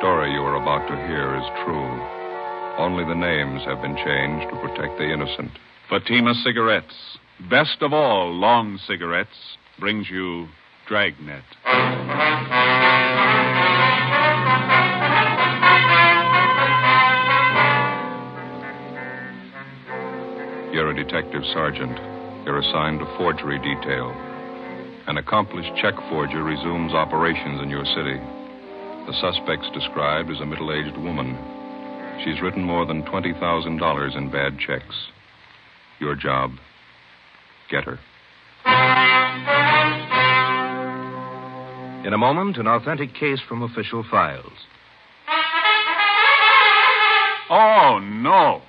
story you are about to hear is true. Only the names have been changed to protect the innocent. Fatima Cigarettes, best of all long cigarettes, brings you Dragnet. You're a detective sergeant. You're assigned to forgery detail. An accomplished check forger resumes operations in your city. The suspect's described as a middle-aged woman. She's written more than $20,000 in bad checks. Your job, get her. In a moment, an authentic case from official files. Oh, no.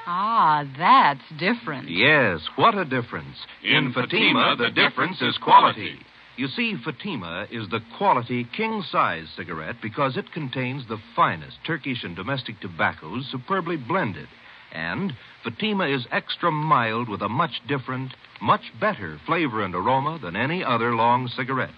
Ah, that's different. Yes, what a difference. In Fatima, the difference is quality. You see, Fatima is the quality king-size cigarette because it contains the finest Turkish and domestic tobaccos superbly blended. And Fatima is extra mild with a much different, much better flavor and aroma than any other long cigarette.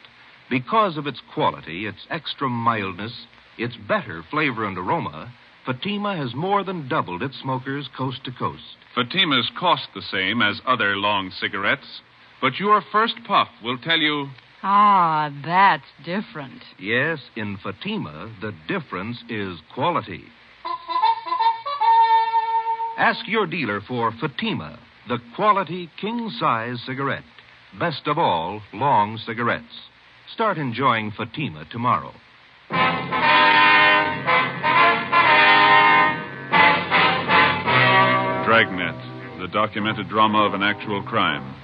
Because of its quality, its extra mildness, its better flavor and aroma, Fatima has more than doubled its smokers coast to coast. Fatimas cost the same as other long cigarettes, but your first puff will tell you... Ah, that's different. Yes, in Fatima, the difference is quality. Ask your dealer for Fatima, the quality king-size cigarette. Best of all, long cigarettes. Start enjoying Fatima tomorrow. Dragnet, the documented drama of an actual crime.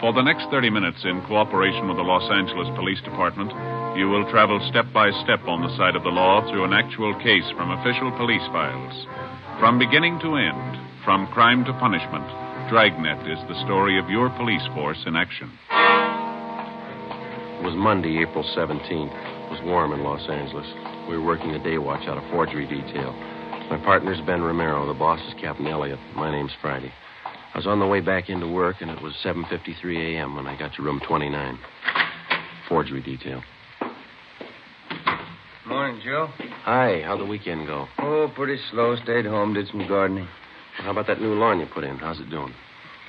For the next 30 minutes, in cooperation with the Los Angeles Police Department, you will travel step by step on the side of the law through an actual case from official police files. From beginning to end, from crime to punishment, Dragnet is the story of your police force in action. It was Monday, April 17th. It was warm in Los Angeles. We were working a day watch out of forgery detail. My partner's Ben Romero. The boss is Captain Elliott. My name's Friday. I was on the way back into work, and it was 7:53 a.m. when I got to room 29. Forgery detail. Morning, Joe. Hi, how'd the weekend go? Oh, pretty slow. Stayed home, did some gardening. Well, how about that new lawn you put in? How's it doing?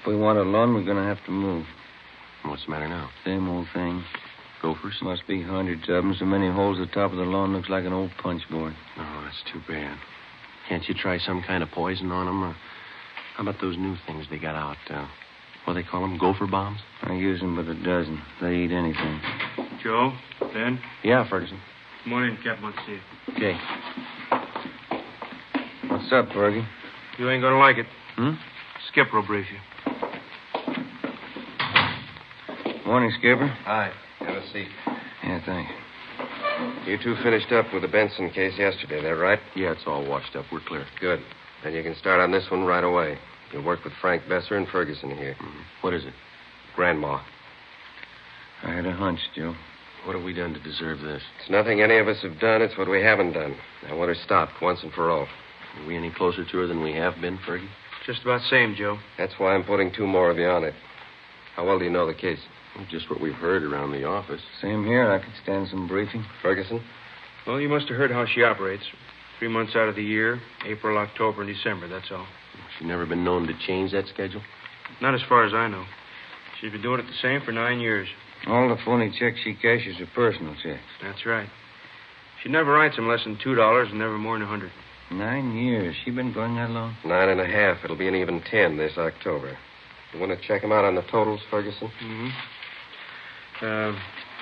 If we want a lawn, we're going to have to move. What's the matter now? Same old thing. Gophers? Must be hundreds of them. So many holes at the top of the lawn looks like an old punch board. Oh, that's too bad. Can't you try some kind of poison on them? Or how about those new things they got out? What do they call them? Gopher bombs? I use them with a dozen. They eat anything. Joe? Ben? Yeah, Ferguson. Morning, Captain. Want to see you. Okay. What's up, Fergie? You ain't gonna like it. Skipper will brief you. Morning, Skipper. Hi. Have a seat. Yeah, thanks. You two finished up with the Benson case yesterday, is that right? Yeah, it's all washed up. We're clear. Good. Then you can start on this one right away. You'll work with Frank Besser and Ferguson here. What is it? Grandma. I had a hunch, Joe. What have we done to deserve this? It's nothing any of us have done. It's what we haven't done. I want her stopped once and for all. Are we any closer to her than we have been, Fergie? Just about same, Joe. That's why I'm putting 2 more of you on it. How well do you know the case? Well, just what we've heard around the office. Same here. I could stand some briefing. Ferguson? Well, you must have heard how she operates. 3 months out of the year, April, October, and December, that's all. She's never been known to change that schedule? Not as far as I know. She's been doing it the same for 9 years. All the phony checks she cashes are personal checks. That's right. She never writes them less than $2 and never more than 100. 9 years. She been going that long? 9.5. It'll be an even 10 this October. You want to check them out on the totals, Ferguson?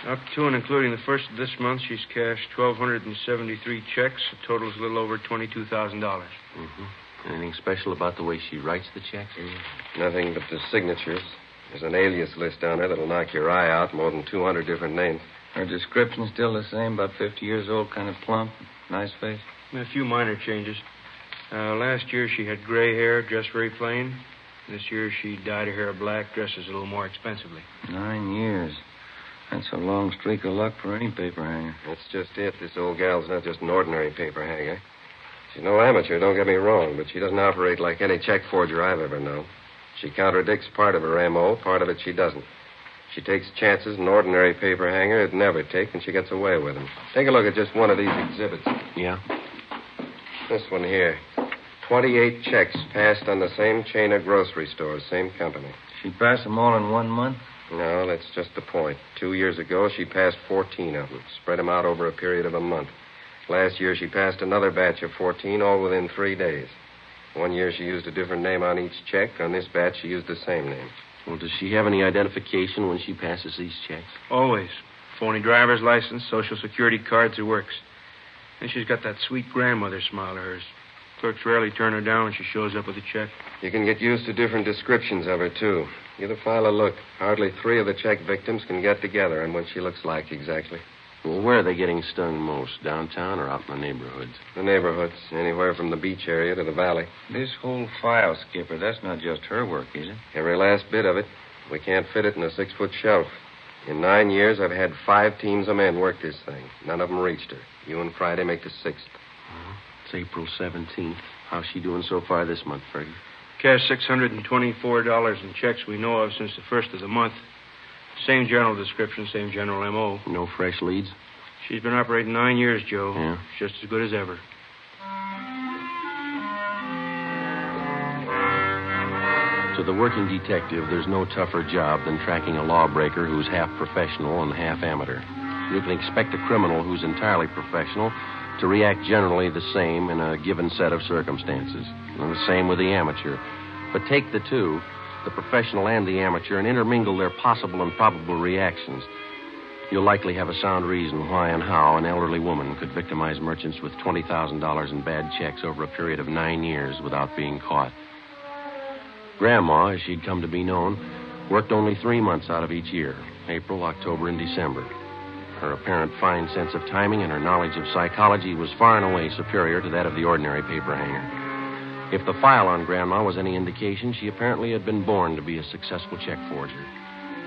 Up to and including the first of this month, she's cashed 1,273 checks. The total's a little over $22,000. Anything special about the way she writes the checks? Nothing but the signatures. There's an alias list down there that'll knock your eye out. More than 200 different names. Her description's still the same, about 50 years old, kind of plump, nice face. A few minor changes. Last year she had gray hair, dressed very plain. This year she dyed her hair black, dresses a little more expensively. 9 years. That's a long streak of luck for any paper hanger. That's just it. This old gal's not just an ordinary paper hanger. She's no amateur, don't get me wrong, but she doesn't operate like any check forger I've ever known. She contradicts part of her M.O., part of it she doesn't. She takes chances an ordinary paper hanger would never take, and she gets away with them. Take a look at just one of these exhibits. Yeah? This one here. 28 checks passed on the same chain of grocery stores, same company. She passed them all in 1 month? No, that's just the point. 2 years ago, she passed 14 of them, spread them out over a period of a month. Last year, she passed another batch of 14, all within 3 days. 1 year, she used a different name on each check. On this batch, she used the same name. Well, does she have any identification when she passes these checks? Always. Phony driver's license, social security cards, it works. And she's got that sweet grandmother smile of hers. Clerks rarely turn her down when she shows up with a check. You can get used to different descriptions of her, too. Give the file a look. Hardly 3 of the check victims can get together on what she looks like exactly. Well, where are they getting stung most? Downtown or out in the neighborhoods? The neighborhoods, anywhere from the beach area to the valley. This whole file, Skipper, that's not just her work, is it? Every last bit of it. We can't fit it in a 6-foot shelf. In 9 years, I've had 5 teams of men work this thing. None of them reached her. You and Friday make the 6th. It's April 17th. How's she doing so far this month, Fergie? Cashed $624 in checks we know of since the first of the month. Same general description, same general M.O. No fresh leads? She's been operating 9 years, Joe. Yeah. Just as good as ever. To the working detective, there's no tougher job than tracking a lawbreaker who's half professional and half amateur. You can expect a criminal who's entirely professional to react generally the same in a given set of circumstances. And the same with the amateur. But take the two, the professional and the amateur, and intermingle their possible and probable reactions. You'll likely have a sound reason why and how an elderly woman could victimize merchants with $20,000 in bad checks over a period of 9 years without being caught. Grandma, as she'd come to be known, worked only 3 months out of each year, April, October, and December. Her apparent fine sense of timing and her knowledge of psychology was far and away superior to that of the ordinary paper hanger. If the file on Grandma was any indication, she apparently had been born to be a successful check forger.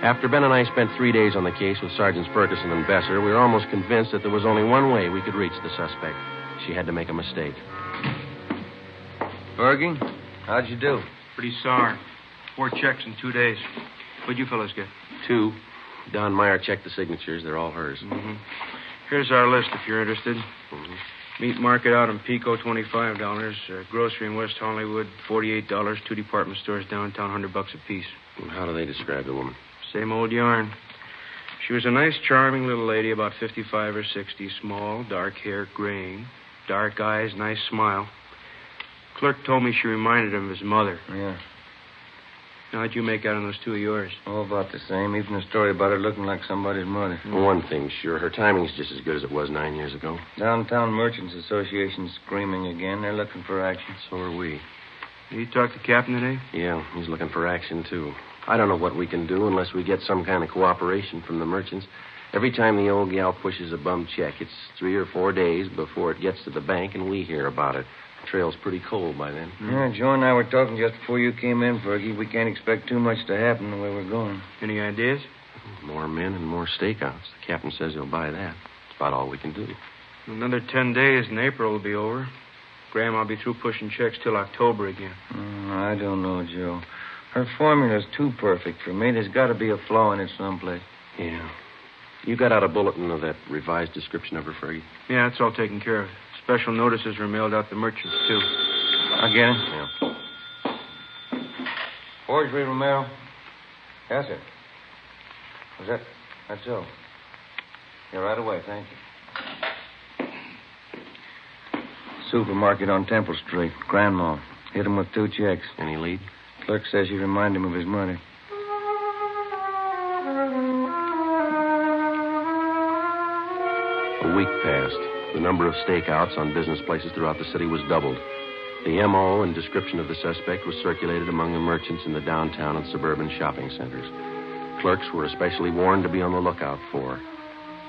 After Ben and I spent 3 days on the case with Sergeants Ferguson and Besser, we were almost convinced that there was only one way we could reach the suspect. She had to make a mistake. Fergie, how'd you do? Pretty sour. 4 checks in 2 days. What'd you fellas get? 2. Don Meyer checked the signatures. They're all hers. Mm-hmm. Here's our list if you're interested. Mm-hmm. Meat market out in Pico, $25. Grocery in West Hollywood, $48. 2 department stores downtown, $100 apiece. And how do they describe the woman? Same old yarn. She was a nice, charming little lady, about 55 or 60, small, dark hair, graying, dark eyes, nice smile. Clerk told me she reminded him of his mother. Yeah. How'd you make out on those 2 of yours? All about the same. Even the story about her looking like somebody's mother. One thing's sure, her timing's just as good as it was 9 years ago. Downtown Merchants Association screaming again. They're looking for action. So are we. You talked to Captain today? Yeah, he's looking for action, too. I don't know what we can do unless we get some kind of cooperation from the merchants. Every time the old gal pushes a bum check, it's 3 or 4 days before it gets to the bank, and we hear about it. The trail's pretty cold by then. Yeah, Joe and I were talking just before you came in, Fergie. We can't expect too much to happen the way we're going. Any ideas? More men and more stakeouts. The captain says he'll buy that. It's about all we can do. Another 10 days and April will be over. Grandma'll be through pushing checks till October again. I don't know, Joe. Her formula's too perfect for me. There's got to be a flaw in it someplace. Yeah. You got out a bulletin of that revised description of her, Fergie? Yeah, it's all taken care of. Special notices were mailed out to merchants, too. I'll get it. Yeah. Forgery, Romero? Yes, sir. That's so. Yeah, right away, thank you. Supermarket on Temple Street. Grandma. Hit him with 2 checks. Any lead? Clerk says she reminded him of his mother. A week passed. The number of stakeouts on business places throughout the city was doubled. The M.O. and description of the suspect was circulated among the merchants in the downtown and suburban shopping centers. Clerks were especially warned to be on the lookout for.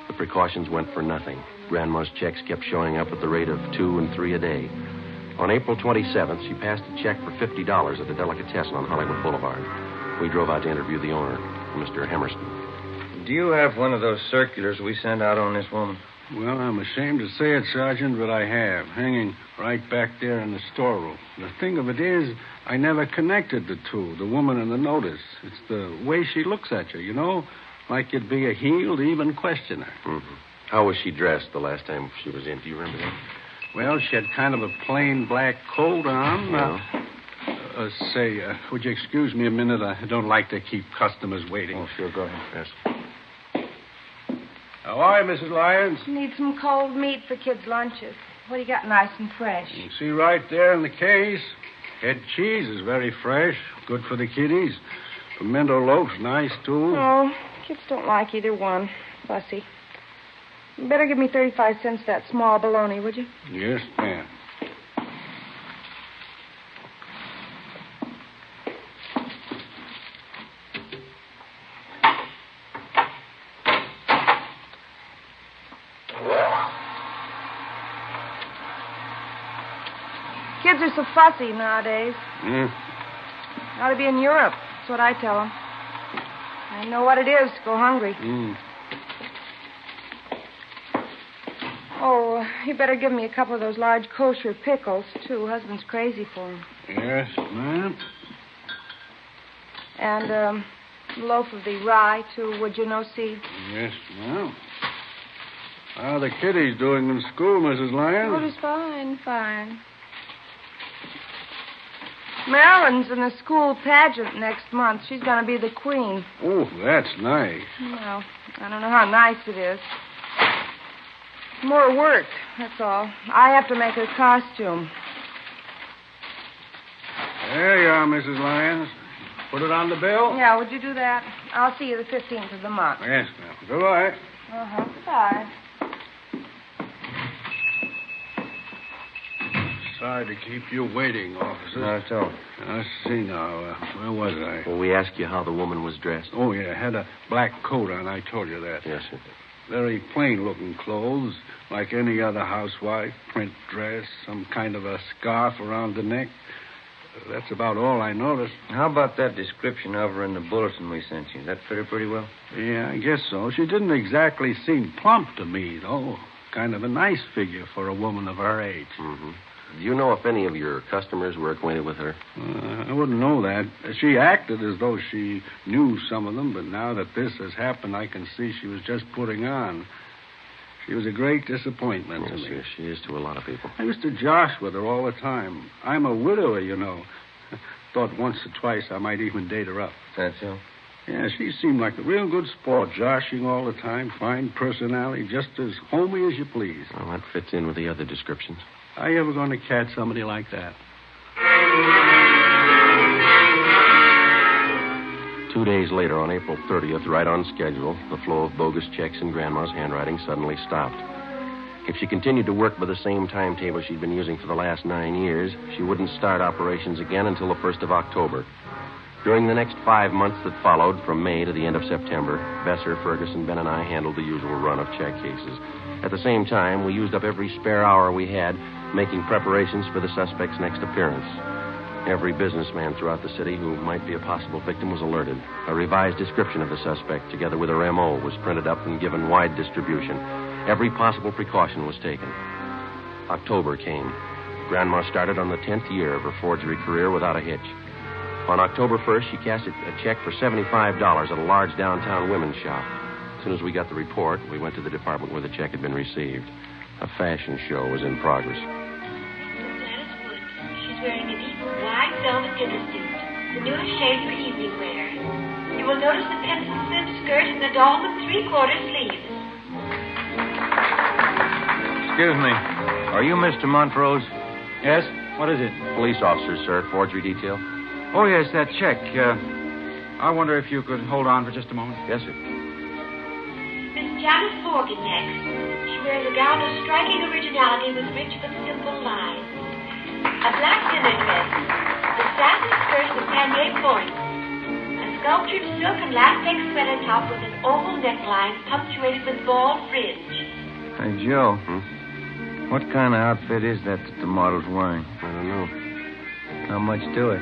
The precautions went for nothing. Grandma's checks kept showing up at the rate of 2 and 3 a day. On April 27th, she passed a check for $50 at the Delicatessen on Hollywood Boulevard. We drove out to interview the owner, Mr. Hemerston. Do you have one of those circulars we sent out on this woman? Well, I'm ashamed to say it, Sergeant, but I have, hanging right back there in the storeroom. The thing of it is, I never connected the two, the woman and the notice. It's the way she looks at you, you know? like you'd be a heel to even question her. Mm-hmm. How was she dressed the last time she was in? Do you remember that? Well, she had kind of a plain black coat on. Yeah. Would you excuse me a minute? I don't like to keep customers waiting. Oh, sure. Go ahead. Yes. How are you, Mrs. Lyons? Need some cold meat for kids' lunches. What do you got nice and fresh? You see right there in the case. Head cheese is very fresh. Good for the kiddies. Pimento loaf's nice, too. Oh, kids don't like either one. Fussy. You better give me 35 cents for that small bologna, would you? Yes, ma'am. Kids are so fussy nowadays. Ought to be in Europe. That's what I tell them. I know what it is to go hungry. Oh, you better give me a couple of those large kosher pickles, too. Husband's crazy for them. Yes, ma'am. And a loaf of the rye, too, would you, no seed? Yes, ma'am. How are the kiddies doing in school, Mrs. Lyons? Oh, just fine, fine. Marilyn's in the school pageant next month. She's going to be the queen. Oh, that's nice. Well, I don't know how nice it is. More work, that's all. I have to make her costume. There you are, Mrs. Lyons. Put it on the bill? Yeah, would you do that? I'll see you the 15th of the month. Yes, ma'am. Goodbye. Uh-huh. Goodbye. Sorry to keep you waiting, officer. Not at all. I see now. Where was I? Well, we asked you how the woman was dressed. Oh, yeah. Had a black coat on. I told you that. Yes, sir. Very plain-looking clothes, like any other housewife. Print dress, some kind of a scarf around the neck. That's about all I noticed. How about that description of her in the bulletin we sent you? That fit her pretty well? Yeah, I guess so. She didn't exactly seem plump to me, though. Kind of a nice figure for a woman of her age. Mm-hmm. Do you know if any of your customers were acquainted with her? I wouldn't know that. She acted as though she knew some of them, but now that this has happened, I can see she was just putting on. She was a great disappointment to me. Yes, she is to a lot of people. I used to josh with her all the time. I'm a widower, you know. Thought once or twice I might even date her up. That's so? Yeah, she seemed like a real good sport, joshing all the time, fine personality, just as homey as you please. Well, that fits in with the other descriptions. Are you ever going to catch somebody like that? 2 days later, on April 30th, right on schedule, the flow of bogus checks in Grandma's handwriting suddenly stopped. If she continued to work by the same timetable she'd been using for the last 9 years, she wouldn't start operations again until the 1st of October. During the next 5 months that followed, from May to the end of September, Besser, Ferguson, Ben, and I handled the usual run of check cases. At the same time, we used up every spare hour we had making preparations for the suspect's next appearance. Every businessman throughout the city who might be a possible victim was alerted. A revised description of the suspect, together with her M.O., was printed up and given wide distribution. Every possible precaution was taken. October came. Grandma started on the 10th year of her forgery career without a hitch. On October 1st, she cashed a check for $75 at a large downtown women's shop. As soon as we got the report, we went to the department where the check had been received. A fashion show was in progress. She's wearing a deep white velvet dinner suit, the newest shade for evening wear. You will notice the pencil slip skirt and the dolman 3/4 sleeves. Excuse me. Are you Mr. Montrose? Yes? What is it? Police officers, sir. Forgery detail. Oh, yes, that check. I wonder if you could hold on for just a moment. Yes, sir. Miss Janice Morgan next. She wears a gown of striking originality with rich but simple lines. A black dinner dress, the satin skirt with pannier points, a sculptured silk and latex sweater top with an oval neckline punctuated with ball fringe. Hey, Joe. What kind of outfit is that the model's wearing? I don't know. How much to it?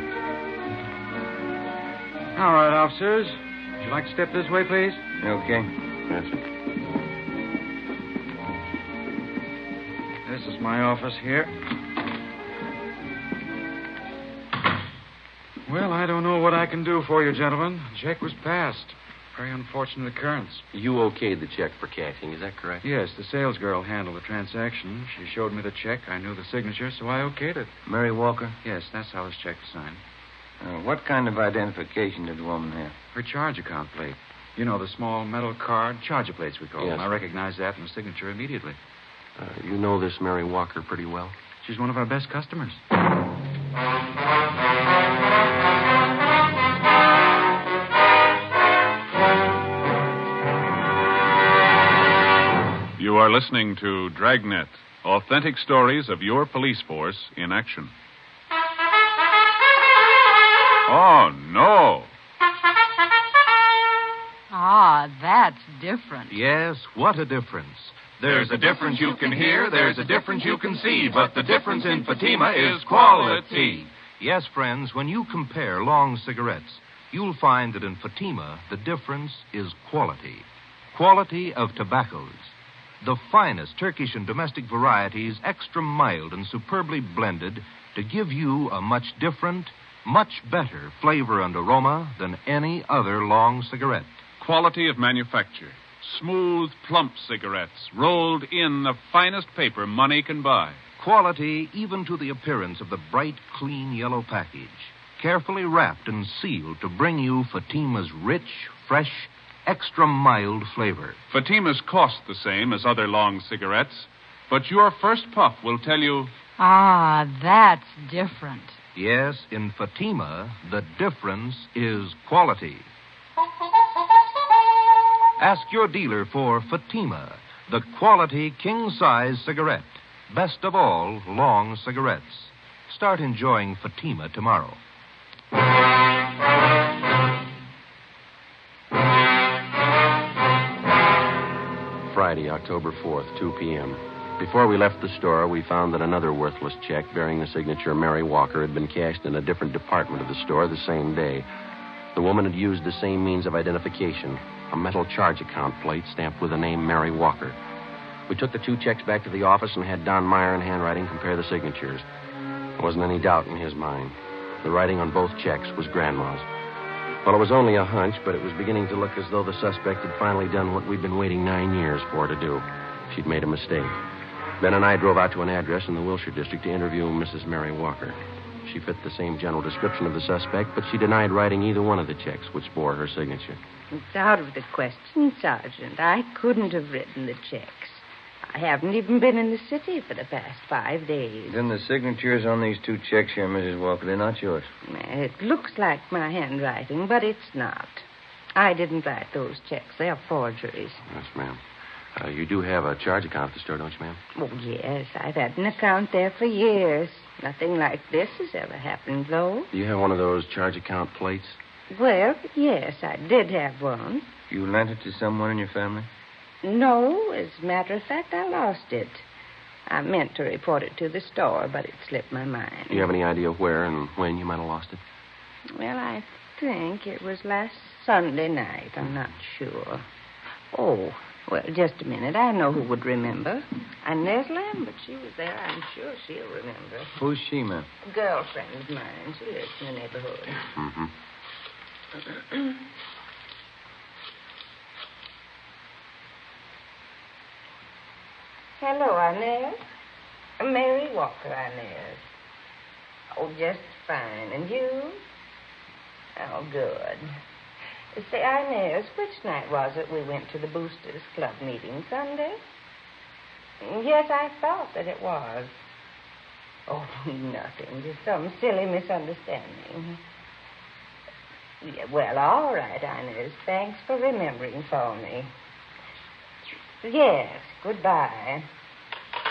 All right, officers. Would you like to step this way, please? Okay. Yes, sir. This is my office here. Well, I don't know what I can do for you, gentlemen. The check was passed. Very unfortunate occurrence. You okayed the check for cashing, is that correct? Yes, the sales girl handled the transaction. She showed me the check. I knew the signature, so I okayed it. Mary Walker? Yes, that's how this check was signed. What kind of identification did the woman have? Her charge account plate. You know, the small metal card, charger plates we call Yes. them. I recognized that in the signature immediately. You know this Mary Walker pretty well? She's one of our best customers. You are listening to Dragnet, authentic stories of your police force in action. Oh, no. Ah, that's different. Yes, what a difference. There's a difference you can hear, there's a difference you can see, but the difference in Fatima is quality. Yes, friends, when you compare long cigarettes, you'll find that in Fatima, the difference is quality. Quality of tobaccos. The finest Turkish and domestic varieties, extra mild and superbly blended to give you a much different, much better flavor and aroma than any other long cigarette. Quality of manufacture. Smooth, plump cigarettes, rolled in the finest paper money can buy. Quality even to the appearance of the bright, clean yellow package. Carefully wrapped and sealed to bring you Fatima's rich, fresh, extra mild flavor. Fatimas cost the same as other long cigarettes, but your first puff will tell you... Ah, that's different. Yes, in Fatima, the difference is quality. Ask your dealer for Fatima, the quality king-size cigarette. Best of all, long cigarettes. Start enjoying Fatima tomorrow. Friday, October 4th, 2 p.m. Before we left the store, we found that another worthless check bearing the signature Mary Walker had been cashed in a different department of the store the same day. The woman had used the same means of identification, a metal charge account plate stamped with the name Mary Walker. We took the two checks back to the office and had Don Meyer in handwriting compare the signatures. There wasn't any doubt in his mind. The writing on both checks was Grandma's. Well, it was only a hunch, but it was beginning to look as though the suspect had finally done what we'd been waiting 9 years for her to do. She'd made a mistake. Ben and I drove out to an address in the Wilshire district to interview Mrs. Mary Walker. She fit the same general description of the suspect, but she denied writing either one of the checks which bore her signature. It's out of the question, Sergeant. I couldn't have written the checks. I haven't even been in the city for the past 5 days. Then the signatures on these two checks here, Mrs. Walker, they're not yours. It looks like my handwriting, but it's not. I didn't write those checks. They're forgeries. Yes, ma'am. You do have a charge account at the store, don't you, ma'am? Oh, yes. I've had an account there for years. Nothing like this has ever happened, though. Do you have one of those charge account plates? Well, yes, I did have one. You lent it to someone in your family? No, as a matter of fact, I lost it. I meant to report it to the store, but it slipped my mind. Do you have any idea where and when you might have lost it? Well, I think it was last Sunday night. I'm not sure. Oh, well, just a minute. I know who would remember. Inez Lambert. She was there. I'm sure she'll remember. Who's she, ma'am? A girlfriend of mine. She lives in the neighborhood. Mm-hmm. Hello, Inez. Mary Walker, Inez. Oh, just fine. And you? Oh, good. Say, Inez, which night was it we went to the Boosters Club meeting? Sunday? Yes, I thought that it was. Oh, nothing. Just some silly misunderstanding. Yeah, well, all right, Inez. Thanks for remembering for me. Yes, goodbye.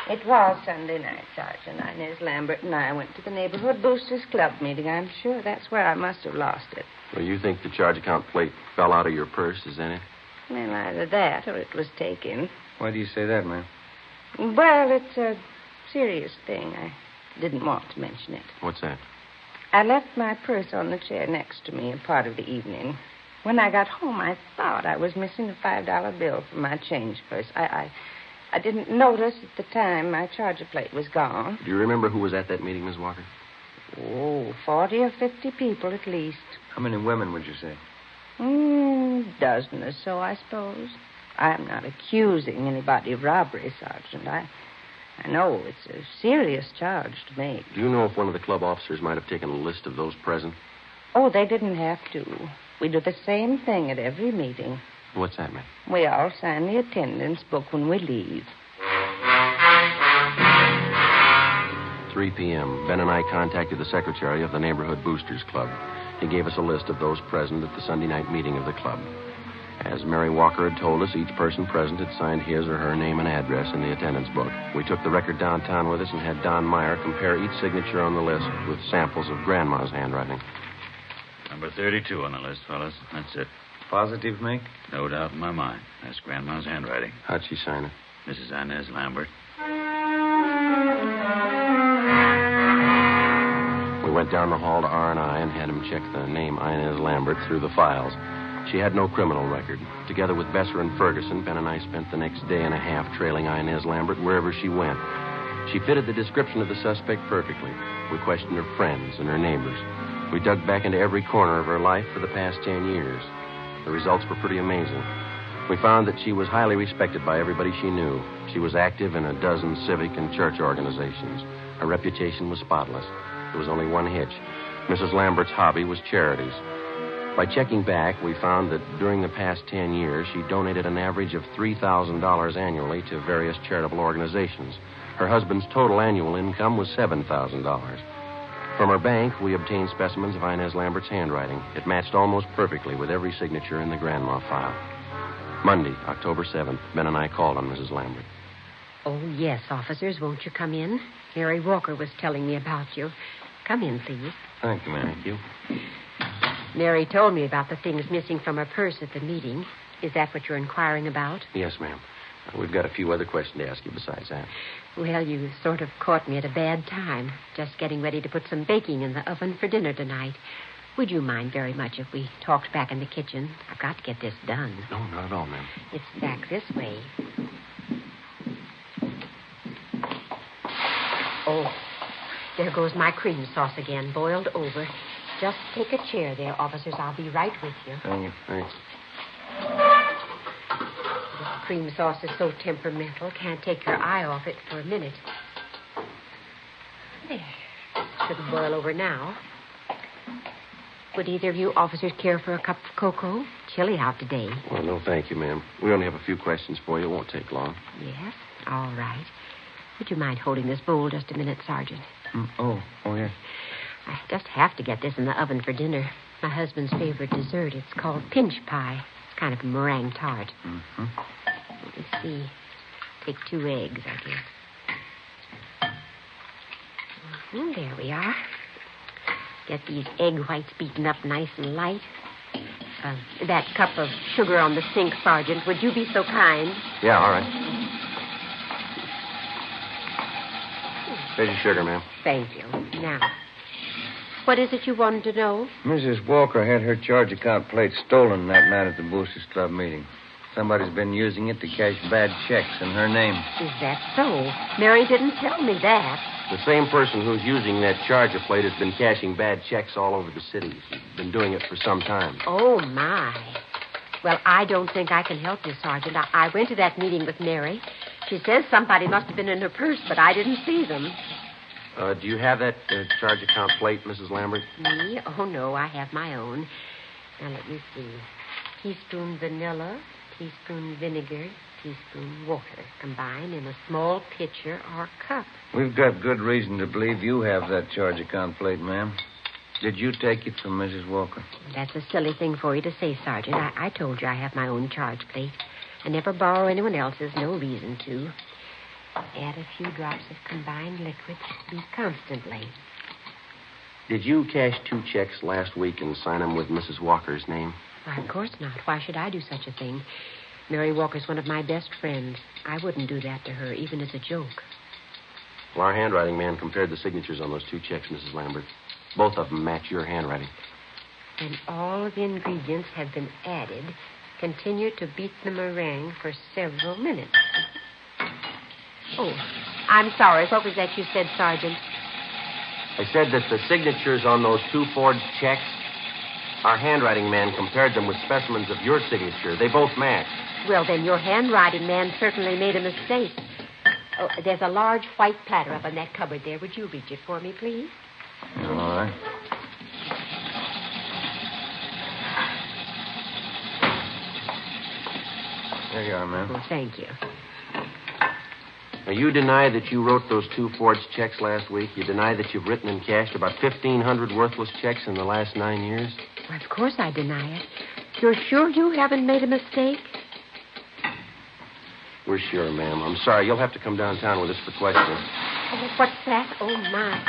It was Sunday night, Sergeant. Inez Lambert and I went to the neighborhood Boosters Club meeting. I'm sure that's where I must have lost it. Well, you think the charge account plate fell out of your purse, is that it? Well, either that or it was taken. Why do you say that, ma'am? Well, it's a serious thing. I didn't want to mention it. What's that? I left my purse on the chair next to me a part of the evening. When I got home, I thought I was missing a $5 bill from my change purse. I didn't notice at the time my charger plate was gone. Do you remember who was at that meeting, Miss Walker? Oh, 40 or 50 people at least. How many women would you say? dozen or so, I suppose. I'm not accusing anybody of robbery, Sergeant. I know it's a serious charge to make. Do you know if one of the club officers might have taken a list of those present? Oh, they didn't have to. We do the same thing at every meeting. What's that, ma'am? We all sign the attendance book when we leave. 3 p.m. Ben and I contacted the secretary of the Neighborhood Boosters Club. He gave us a list of those present at the Sunday night meeting of the club. As Mary Walker had told us, each person present had signed his or her name and address in the attendance book. We took the record downtown with us and had Don Meyer compare each signature on the list with samples of Grandma's handwriting. Number 32 on the list, fellas. That's it. Positive, Mick? No doubt in my mind. That's Grandma's handwriting. How'd she sign it? Mrs. Inez Lambert. We went down the hall to R&I and had him check the name Inez Lambert through the files. She had no criminal record. Together with Besser and Ferguson, Ben and I spent the next day and a half trailing Inez Lambert wherever she went. She fitted the description of the suspect perfectly. We questioned her friends and her neighbors. We dug back into every corner of her life for the past 10 years. The results were pretty amazing. We found that she was highly respected by everybody she knew. She was active in a dozen civic and church organizations. Her reputation was spotless. There was only one hitch. Mrs. Lambert's hobby was charities. By checking back, we found that during the past 10 years, she donated an average of $3,000 annually to various charitable organizations. Her husband's total annual income was $7,000. From her bank, we obtained specimens of Inez Lambert's handwriting. It matched almost perfectly with every signature in the Grandma file. Monday, October 7th, Ben and I called on Mrs. Lambert. Oh, yes, officers. Won't you come in? Mary Walker was telling me about you. Come in, please. Thank you, ma'am. Thank you. Mary told me about the things missing from her purse at the meeting. Is that what you're inquiring about? Yes, ma'am. We've got a few other questions to ask you besides that. Well, you sort of caught me at a bad time. Just getting ready to put some baking in the oven for dinner tonight. Would you mind very much if we talked back in the kitchen? I've got to get this done. No, not at all, ma'am. It's back this way. Oh, there goes my cream sauce again, boiled over. Just take a chair there, officers. I'll be right with you. Thank you. Thanks. This cream sauce is so temperamental, can't take your eye off it for a minute. There. Shouldn't boil over now. Would either of you officers care for a cup of cocoa? Chilly out today. Well, no, thank you, ma'am. We only have a few questions for you. It won't take long. Yes? All right. Would you mind holding this bowl just a minute, Sergeant? Oh, yes. I just have to get this in the oven for dinner. My husband's favorite dessert. It's called pinch pie. It's kind of a meringue tart. Mm-hmm. Let me see. Take 2 eggs, I guess. There we are. Get these egg whites beaten up nice and light. That cup of sugar on the sink, Sergeant. Would you be so kind? Yeah, all right. There's your sugar, ma'am. Thank you. Now, what is it you wanted to know? Mrs. Walker had her charge account plate stolen that night at the Boosters Club meeting. Somebody's been using it to cash bad checks in her name. Is that so? Mary didn't tell me that. The same person who's using that charger plate has been cashing bad checks all over the city. She's been doing it for some time. Oh, my. Well, I don't think I can help you, Sergeant. I went to that meeting with Mary. She says somebody must have been in her purse, but I didn't see them. Do you have that charge account plate, Mrs. Lambert? Me? Oh, no, I have my own. Now, let me see. Teaspoon vanilla, teaspoon vinegar, teaspoon water, combined in a small pitcher or cup. We've got good reason to believe you have that charge account plate, ma'am. Did you take it from Mrs. Walker? That's a silly thing for you to say, Sergeant. I told you I have my own charge plate. I never borrow anyone else's, no reason to. Add a few drops of combined liquid. Beat constantly. Did you cash 2 checks last week and sign them with Mrs. Walker's name? Why, of course not. Why should I do such a thing? Mary Walker's one of my best friends. I wouldn't do that to her, even as a joke. Well, our handwriting man compared the signatures on those 2 checks, Mrs. Lambert. Both of them match your handwriting. When all of the ingredients have been added, continue to beat the meringue for several minutes. Oh, I'm sorry. What was that you said, Sergeant? I said that the signatures on those 2 forged checks Our handwriting man compared them with specimens of your signature. They both match. Well, then your handwriting man certainly made a mistake. Oh, there's a large white platter up in that cupboard there. Would you reach it for me, please? All right. There you are, ma'am. Well, thank you. Now, you deny that you wrote those 2 forged checks last week. You deny that you've written and cashed about 1,500 worthless checks in the last 9 years. Well, of course I deny it. You're sure you haven't made a mistake? We're sure, ma'am. I'm sorry. You'll have to come downtown with us for questioning. Oh, what's that? Oh, my.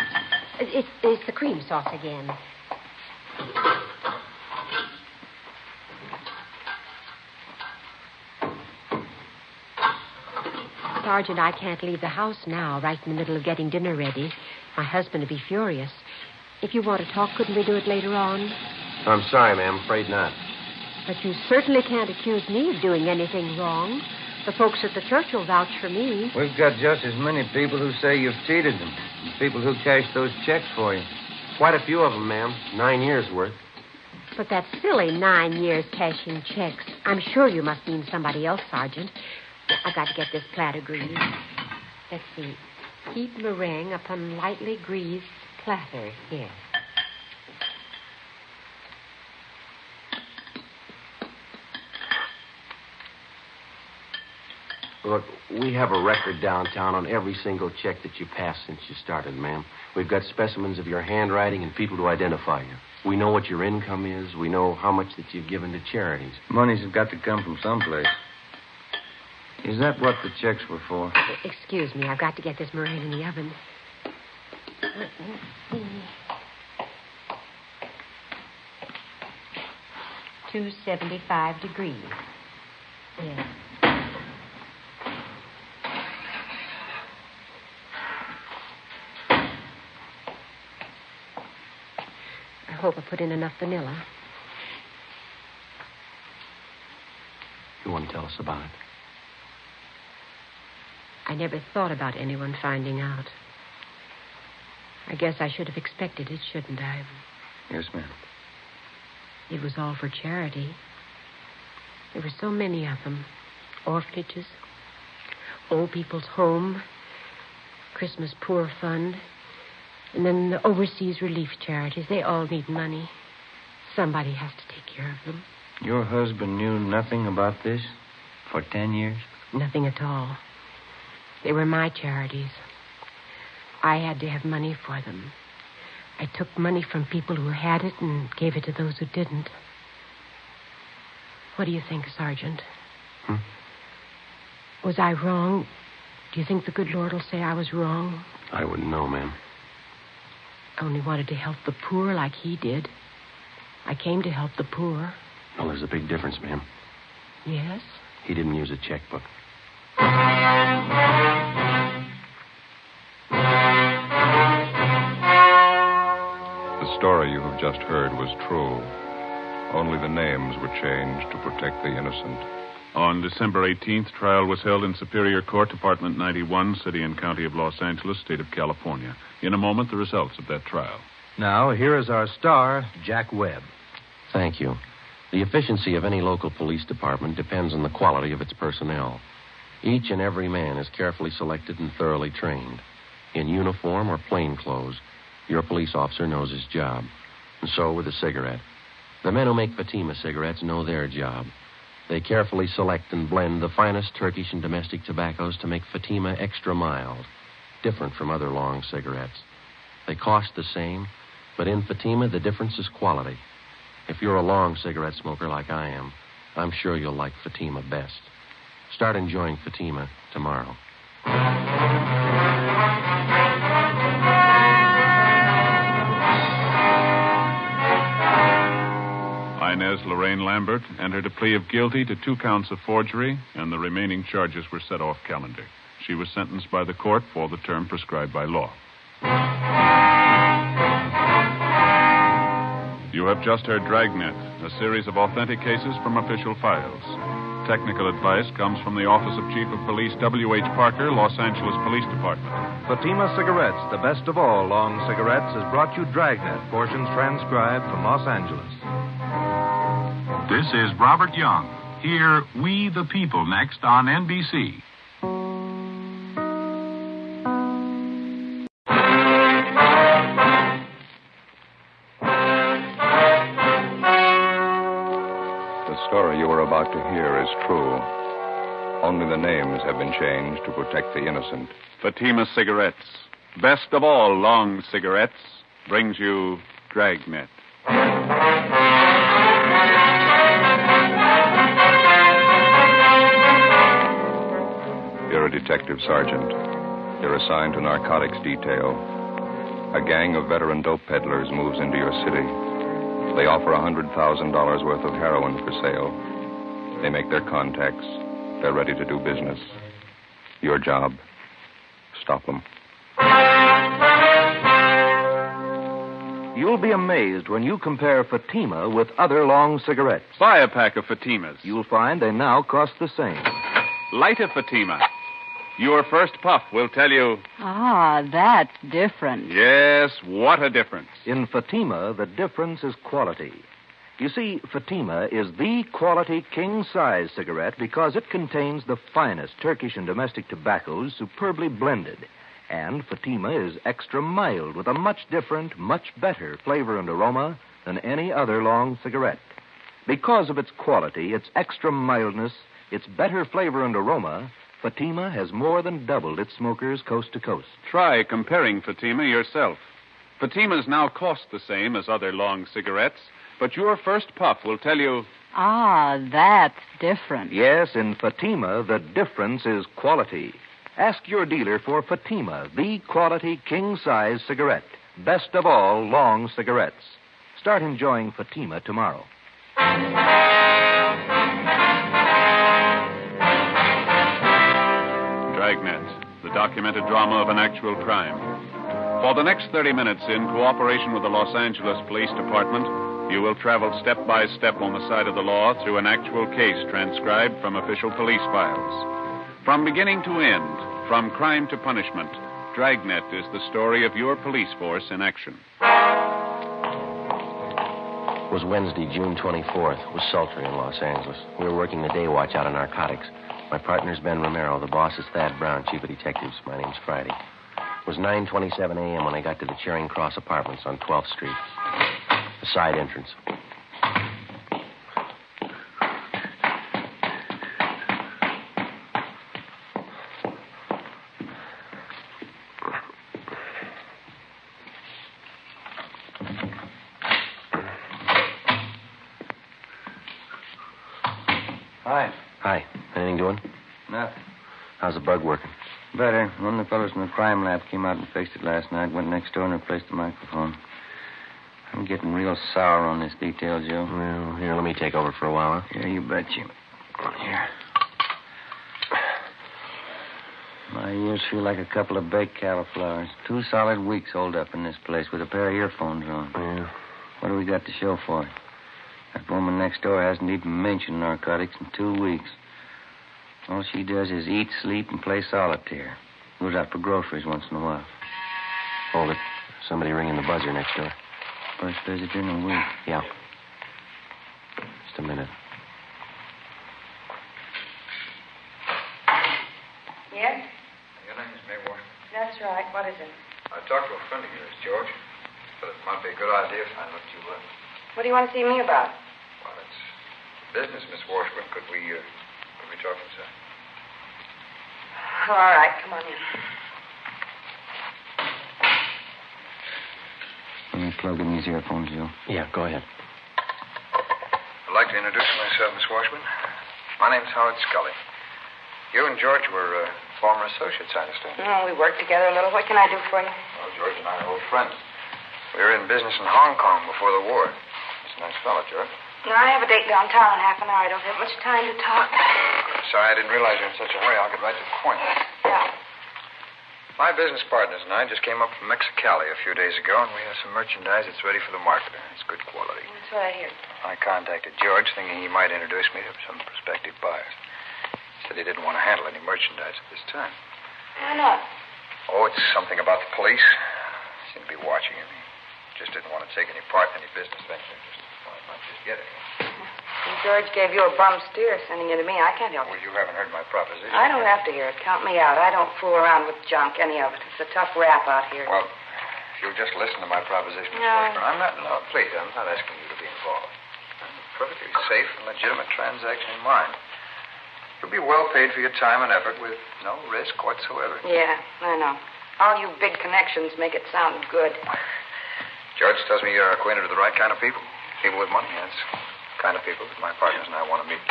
It's the cream sauce again. Sergeant, I can't leave the house now, right in the middle of getting dinner ready. My husband would be furious. If you want to talk, couldn't we do it later on? I'm sorry, ma'am. Afraid not. But you certainly can't accuse me of doing anything wrong. The folks at the church will vouch for me. We've got just as many people who say you've cheated them. And people who cash those checks for you. Quite a few of them, ma'am. 9 years' worth. But that's silly, 9 years cashing checks. I'm sure you must mean somebody else, Sergeant. I've got to get this platter greased. Let's see. Heat meringue upon lightly greased platter. Here. Look, we have a record downtown on every single check that you passed since you started, ma'am. We've got specimens of your handwriting and people to identify you. We know what your income is. We know how much that you've given to charities. Money's have got to come from someplace. Is that what the checks were for? Excuse me, I've got to get this meringue in the oven. Let's see. 275 degrees. Yes. I hope I put in enough vanilla. You want to tell us about it? I never thought about anyone finding out. I guess I should have expected it, shouldn't I? Yes, ma'am. It was all for charity. There were so many of them. Orphanages, old people's home, Christmas Poor Fund, and then the overseas relief charities. They all need money. Somebody has to take care of them. Your husband knew nothing about this for 10 years? Nothing at all. They were my charities. I had to have money for them. I took money from people who had it and gave it to those who didn't. What do you think, Sergeant? Was I wrong? Do you think the good Lord will say I was wrong? I wouldn't know, ma'am. I only wanted to help the poor like he did. I came to help the poor. Well, there's a big difference, ma'am. Yes? He didn't use a checkbook. The story you have just heard was true. Only the names were changed to protect the innocent. On December 18th, trial was held in Superior Court, Department 91, City and County of Los Angeles, State of California. In a moment, the results of that trial. Now, here is our star, Jack Webb. Thank you. The efficiency of any local police department depends on the quality of its personnel. Each and every man is carefully selected and thoroughly trained. In uniform or plain clothes, your police officer knows his job. And so with a cigarette. The men who make Fatima cigarettes know their job. They carefully select and blend the finest Turkish and domestic tobaccos to make Fatima extra mild, different from other long cigarettes. They cost the same, but in Fatima, the difference is quality. If you're a long cigarette smoker like I am, I'm sure you'll like Fatima best. Start enjoying Fatima tomorrow. Inez Lorraine Lambert entered a plea of guilty to 2 counts of forgery, and the remaining charges were set off calendar. She was sentenced by the court for the term prescribed by law. You have just heard Dragnet, a series of authentic cases from official files. Technical advice comes from the Office of Chief of Police W.H. Parker, Los Angeles Police Department. Fatima Cigarettes, the best of all long cigarettes, has brought you Dragnet, portions transcribed from Los Angeles. This is Robert Young. Hear We the People next on NBC. The story you are about to hear is true. Only the names have been changed to protect the innocent. Fatima Cigarettes, best of all long cigarettes, brings you Dragnet. You're a detective sergeant. You're assigned to narcotics detail. A gang of veteran dope peddlers moves into your city. They offer $100,000 worth of heroin for sale. They make their contacts. They're ready to do business. Your job, stop them. You'll be amazed when you compare Fatima with other long cigarettes. Buy a pack of Fatimas. You'll find they now cost the same. Light a Fatima. Your first puff will tell you... Ah, that's different. Yes, what a difference. In Fatima, the difference is quality. You see, Fatima is the quality king-size cigarette because it contains the finest Turkish and domestic tobaccos superbly blended. And Fatima is extra mild with a much different, much better flavor and aroma than any other long cigarette. Because of its quality, its extra mildness, its better flavor and aroma, Fatima has more than doubled its smokers coast to coast. Try comparing Fatima yourself. Fatimas now cost the same as other long cigarettes, but your first puff will tell you... Ah, that's different. Yes, in Fatima, the difference is quality. Ask your dealer for Fatima, the quality king-size cigarette. Best of all long cigarettes. Start enjoying Fatima tomorrow. Dragnet, the documented drama of an actual crime. For the next 30 minutes, in cooperation with the Los Angeles Police Department, you will travel step by step on the side of the law through an actual case transcribed from official police files. From beginning to end, from crime to punishment, Dragnet is the story of your police force in action. It was Wednesday, June 24th. It was sultry in Los Angeles. We were working the day watch out of narcotics. My partner's Ben Romero. The boss is Thad Brown, chief of detectives. My name's Friday. It was 9:27 a.m. when I got to the Charing Cross Apartments on 12th Street. The side entrance. Hi. Hi. Anything doing? Nothing. How's the bug working? Better. One of the fellows from the crime lab came out and fixed it last night. Went next door and replaced the microphone. I'm getting real sour on this detail, Joe. Well, here, let me take over for a while, huh? Yeah, you bet you. Here. My ears feel like a couple of baked cauliflowers. 2 solid weeks holed up in this place with a pair of earphones on. Yeah. What do we got to show for it? That woman next door hasn't even mentioned narcotics in 2 weeks. All she does is eat, sleep, and play solitaire. Goes out for groceries once in a while. Hold it. Somebody ringing the buzzer next door. First visitor in a week. Yeah. Just a minute. Yes? Your name is May Washington. That's right. What is it? I talked to a friend of yours, George. But it might be a good idea if I looked you up. What do you want to see me about? Well, it's business, Miss Washburn. Could we talk inside? All right. Come on in. Let me plug in these earphones, Joe. Yeah, go ahead. I'd like to introduce myself, Miss Washburn. My name's Howard Scully. You and George were former associates, I understand. Oh, we worked together a little. What can I do for you? Well, George and I are old friends. We were in business in Hong Kong before the war. He's a nice fellow, George. No, I have a date downtown in half an hour. I don't have much time to talk. Sorry, I didn't realize you were in such a hurry. I'll get right to the point. Yeah. My business partners and I just came up from Mexicali a few days ago, and we have some merchandise that's ready for the market. It's good quality. That's what I hear. I contacted George, thinking he might introduce me to some prospective buyers. He said he didn't want to handle any merchandise at this time. Why not? Oh, it's something about the police. Seemed to be watching him. He just didn't want to take any part in any business venture. Just thought he might just get it. Seems George gave you a bum steer sending you to me. I can't help Well, it. you haven't heard my proposition. I don't have to hear it. Count me out. I don't fool around with junk, any of it. It's a tough rap out here. Well, if you'll just listen to my proposition, Miss No. Washburn. No, please, I'm not asking you to be involved. I'm a perfectly safe and legitimate transaction in mind. You'll be well paid for your time and effort with no risk whatsoever. Yeah, I know. All you big connections make it sound good. George tells me you're acquainted with the right kind of people. People with money, that's the kind of people that my partners and I want to meet.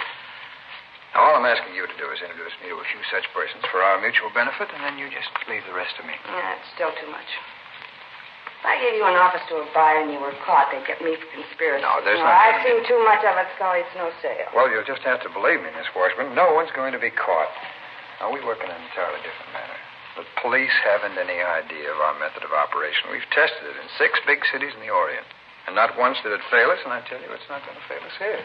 Now, all I'm asking you to do is introduce me to a few such persons for our mutual benefit, and then you just leave the rest to me. Yeah, it's still too much. If I gave you an office to a buyer and you were caught, they'd get me for conspiracy. No, there's not I've gonna seen too much of it, Scully. It's no sale. Well, you'll just have to believe me, Miss Washburn. No one's going to be caught. Now, we work in an entirely different manner. The police haven't any idea of our method of operation. We've tested it in 6 big cities in the Orient. And not once did it fail us, and I tell you, it's not going to fail us here.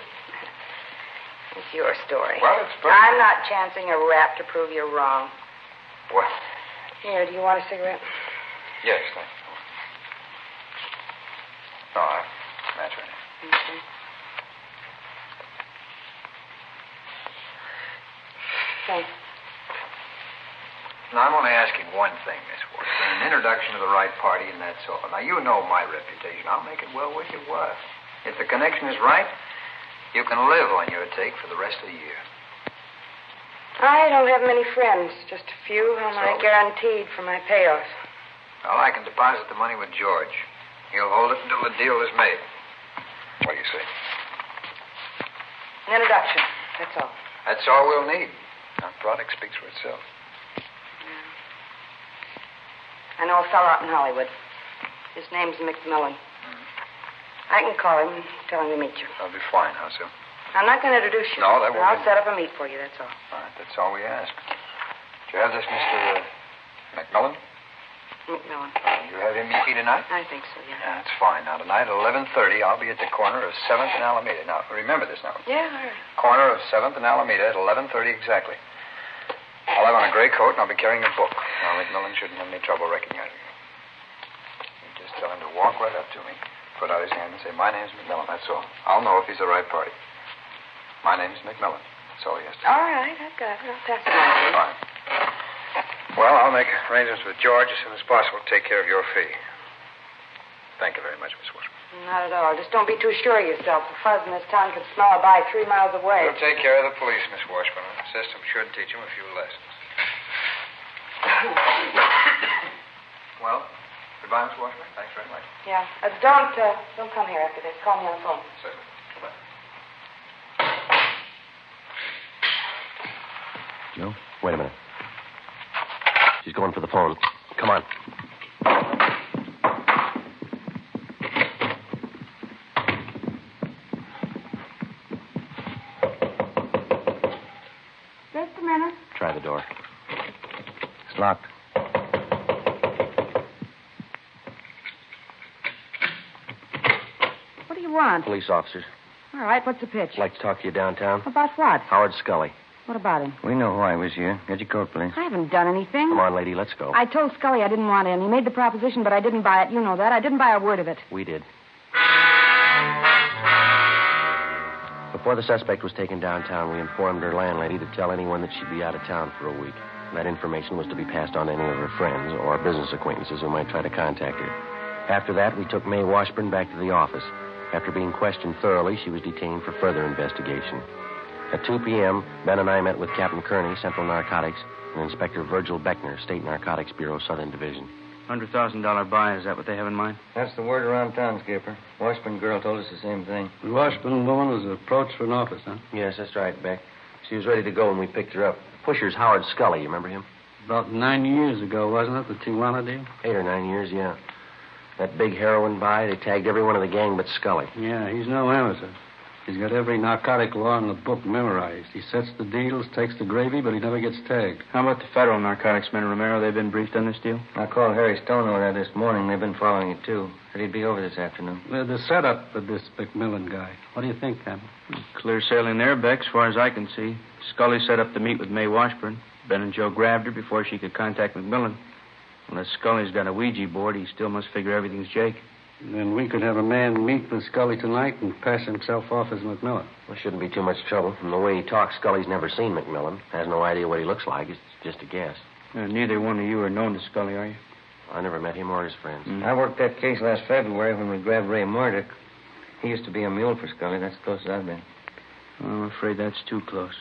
It's your story. Well, it's perfect. I'm not chancing a rap to prove you're wrong. What? Here, do you want a cigarette? Yes, thank you. No, that's right. Okay. Thanks. Now, I'm only asking one thing, Miss Washburn. An introduction to the right party, and that's all. Now, you know my reputation. I'll make it well worth your while. If the connection is right, you can live on your take for the rest of the year. I don't have many friends. Just a few whom I guaranteed for my payoff. Well, I can deposit the money with George. He'll hold it until the deal is made. What do you say? An introduction. That's all. That's all we'll need. Our product speaks for itself. I know a fellow out in Hollywood. His name's McMillan. I can call him and tell him to meet you. That'll be fine. How so? I'm not going to introduce you. No, that won't I'll be- set up a meet for you, that's all. All right, that's all we ask. Do you have this, Mr. McMillan? McMillan. You have him meet me tonight? I think so, yeah. Yeah, that's fine. Now, tonight at 11:30, I'll be at the corner of 7th and Alameda. Now, remember this now. Yeah, all right. Corner of 7th and Alameda at 11:30 exactly. I'll have on a gray coat, and I'll be carrying a book. Now, McMillan shouldn't have any trouble recognizing me. You just tell him to walk right up to me, put out his hand, and say, "My name's McMillan," that's all. I'll know if he's the right party. My name's McMillan. That's all he has to say. All right, I've got it. I'll pass it on to you. Fine. Well, I'll make arrangements with George as soon as possible to take care of your fee. Thank you very much, Miss Washburn. Not at all. Just don't be too sure of yourself. The fuzz in this town could smell a bite 3 miles away. We'll take care of the police, Miss Washburn. The system should teach them a few lessons. Well, goodbye, Miss Washburn. Thanks very much. Yeah. Don't come here after this. Call me on the phone. Certainly. Goodbye. Joe, wait a minute. She's going for the phone. Come on. Just a minute. Try the door. It's locked. What do you want? Police officers. All right, what's the pitch? I'd like to talk to you downtown. About what? Howard Scully. What about him? We know why he was here. Get your coat, please. I haven't done anything. Come on, lady, let's go. I told Scully I didn't want in. He made the proposition, but I didn't buy it. You know that. I didn't buy a word of it. We did. Before the suspect was taken downtown, we informed her landlady to tell anyone that she'd be out of town for a week. That information was to be passed on to any of her friends or business acquaintances who might try to contact her. After that, we took May Washburn back to the office. After being questioned thoroughly, she was detained for further investigation. At 2 p.m., Ben and I met with Captain Kearney, Central Narcotics, and Inspector Virgil Beckner, State Narcotics Bureau, Southern Division. $100,000 buy, is that what they have in mind? That's the word around town, Skipper. Washburn girl told us the same thing. The Washburn woman was approached for an office, huh? Yes, that's right, Beck. She was ready to go when we picked her up. Pusher's Howard Scully, you remember him? About 9 years ago, wasn't it, the Tijuana deal? 8 or 9 years, yeah. That big heroin buy, they tagged every one of the gang but Scully. Yeah, he's no amateur. He's got every narcotic law in the book memorized. He sets the deals, takes the gravy, but he never gets tagged. How about the federal narcotics men, Romero? They've been briefed on this deal? I called Harry Stone over there this morning. They've been following it, too. Said he'd be over this afternoon. The setup for this McMillan guy. What do you think, Captain? Clear sailing there, Beck, as far as I can see. Scully set up the meet with May Washburn. Ben and Joe grabbed her before she could contact McMillan. Unless Scully's got a Ouija board, he still must figure everything's Jake. Then we could have a man meet with Scully tonight and pass himself off as McMillan. Well, shouldn't be too much trouble. From the way he talks, Scully's never seen McMillan. Has no idea what he looks like. It's just a guess. Neither one of you are known to Scully, are you? I never met him or his friends. I worked that case last February when we grabbed Ray Murdoch. He used to be a mule for Scully. That's as close as I've been. I'm afraid that's too close.